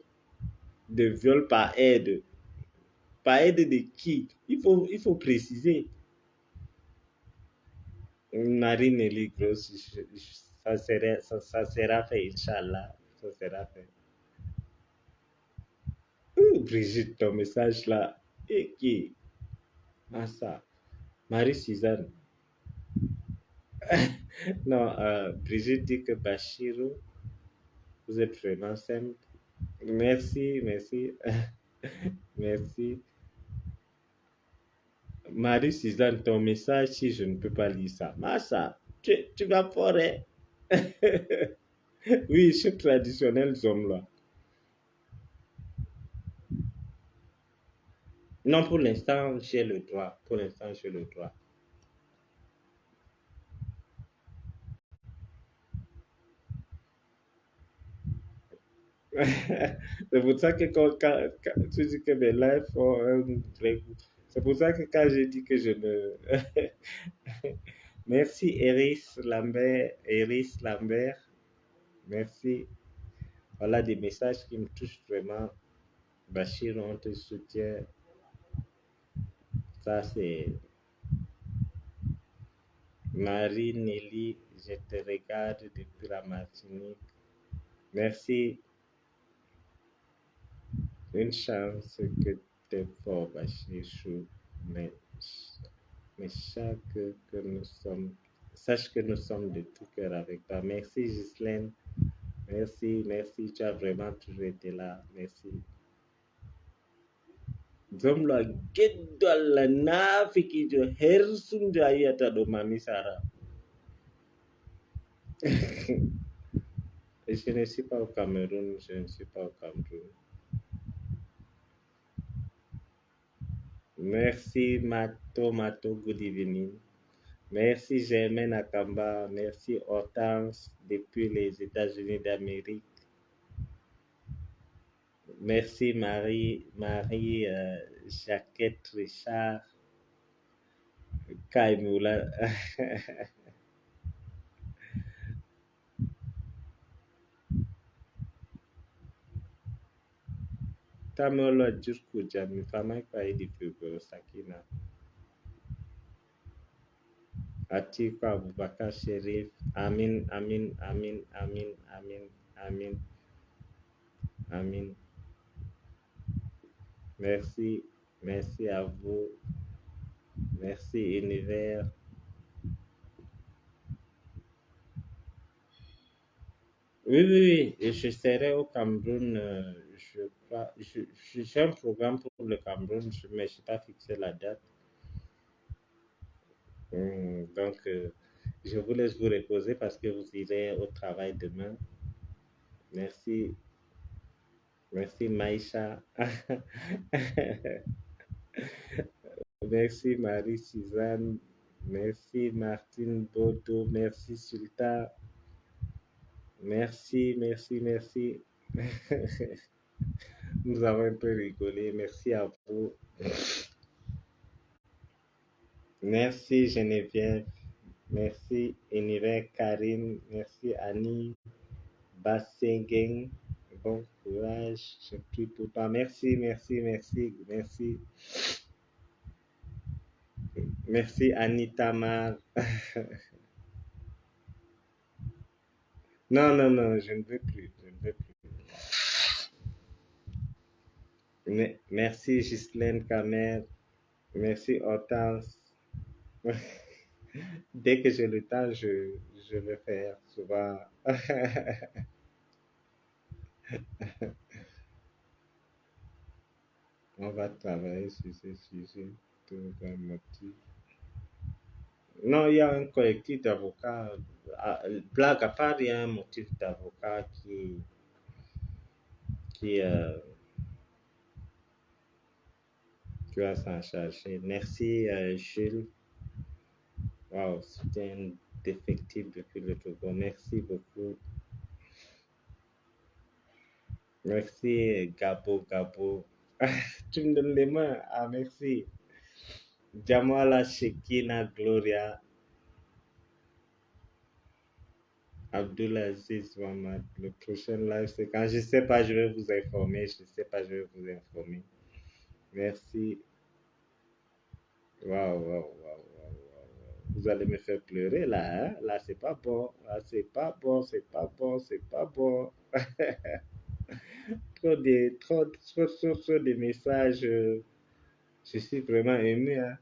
de viol par aide. Par aide de qui? Il faut préciser. Marie-Nelly Gross, ça sera fait, Inch'Allah. Ça sera fait. Brigitte, ton message là. Et qui? Massa. Marie-Suzanne. Non, Brigitte dit que Bachirou, vous êtes vraiment simple. Merci, merci. Merci. Marie-Suzanne, ton message, si je ne peux pas lire ça. Massa, tu vas forer. Oui, je suis traditionnel Zomla. Non, pour l'instant, j'ai le droit. Pour l'instant, j'ai le droit. C'est pour ça que quand tu dis que mes lives font un vrai goût. C'est pour ça que quand j'ai dit que je ne... Merci Eris Lambert. Merci. Voilà des messages qui me touchent vraiment. Bachir, on te soutient. Ça, c'est Marie Nelly. Je te regarde depuis la Martinique. Merci. Une chance que t'es fort, Bachir Chou. Mais, mais que nous sommes, sache que nous sommes de tout cœur avec toi. Merci, Ghislaine. Merci, merci. Tu as vraiment toujours été là. Merci. Zomla geddalla naafikijo hersunjo a yiyata ɗo Mami Sara. Je ne suis pas au Cameroun, je ne suis pas au Cameroun. Merci Mato, good evening. Merci Germaine Akamba, merci Hortense depuis les États-Unis d'Amérique. Merci Marie Jacquette Richard, Kaimula. Tamolo Jurku Jami, Famai Kwaidi Fugo Sakina. Atiku Abubakar Sherif, Amin, Amin, Amin, Amin, Amin, Amin, Amin. Merci, merci à vous. Merci Univers. Oui, oui, oui, et je serai au Cameroun, je crois, j'ai un programme pour le Cameroun, mais je n'ai pas fixé la date. Donc, je vous laisse vous reposer parce que vous irez au travail demain. Merci, merci Maïcha. Merci Marie-Suzanne. Merci Martine Bodo. Merci Sultan. Merci, merci, merci. Nous avons un peu rigolé. Merci à vous. Merci Geneviève. Merci Univers Karine. Merci Annie. Bassengeng. Bon courage. Je prie pour toi. Merci, merci, merci, merci. Merci Anita Mar. Non, non, non, je ne veux plus. Je ne veux plus. Merci Ghislaine Kamer. Merci Hortense. Dès que j'ai le temps, je vais faire souvent. On va travailler sur ce sujet. Tout un motif. Non, il y a un collectif d'avocats. Blague à part, il y a un motif d'avocat qui, qui va s'en charger. Merci Jules. Wow, soutien défectif depuis le Togo. Merci beaucoup. Merci Gabo Gabo. Tu me donnes les mains. Ah, merci. Jamala Shekina Gloria. Abdulaziz Mohamed. Le prochain live, c'est quand je ne sais pas, je vais vous informer. Je ne sais pas, je vais vous informer. Merci. Waouh, waouh, waouh, waouh, waouh. Vous allez me faire pleurer là, hein? Là, c'est pas bon. Là, c'est pas bon, c'est pas bon, c'est pas bon. Trop de messages. Je suis vraiment ému, hein?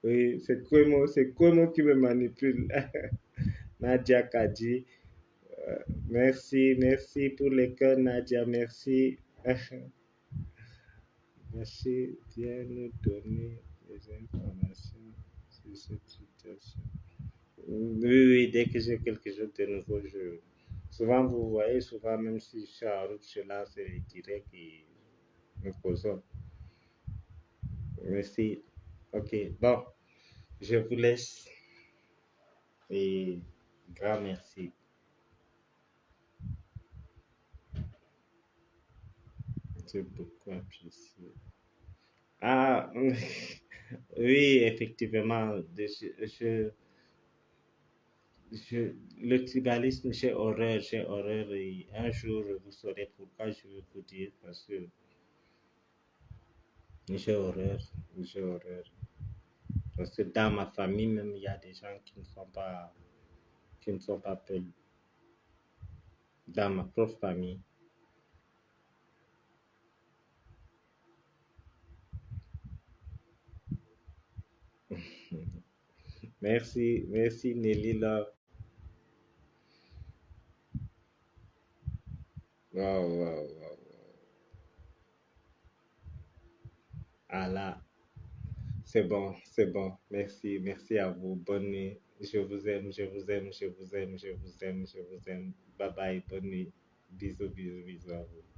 Oui, c'est Kwemo qui me manipule. Nadia Kadi, merci, merci pour les cœurs, Nadia, merci. Merci, viens nous donner des informations. de cette situation. Oui, oui, dès que j'ai quelque chose de nouveau, souvent vous voyez, souvent même si je suis en route, je lance direct et me cautionne. Merci. Ok, bon, je vous laisse et grand merci. C'est beaucoup apprécié. Ah, oui, effectivement, le tribalisme, j'ai horreur et un jour vous saurez pourquoi je veux vous dire parce que j'ai horreur, j'ai horreur. Parce que dans ma famille même, il y a des gens qui ne sont pas polis. Dans ma propre famille. Merci, merci Nelly là. Wow, wow, wow. Ah là, c'est bon, c'est bon. Merci, merci à vous. Bonne nuit. Je vous aime, je vous aime, je vous aime, je vous aime, je vous aime. Bye bye, bonne nuit. Bisous, bisous, bisous à vous.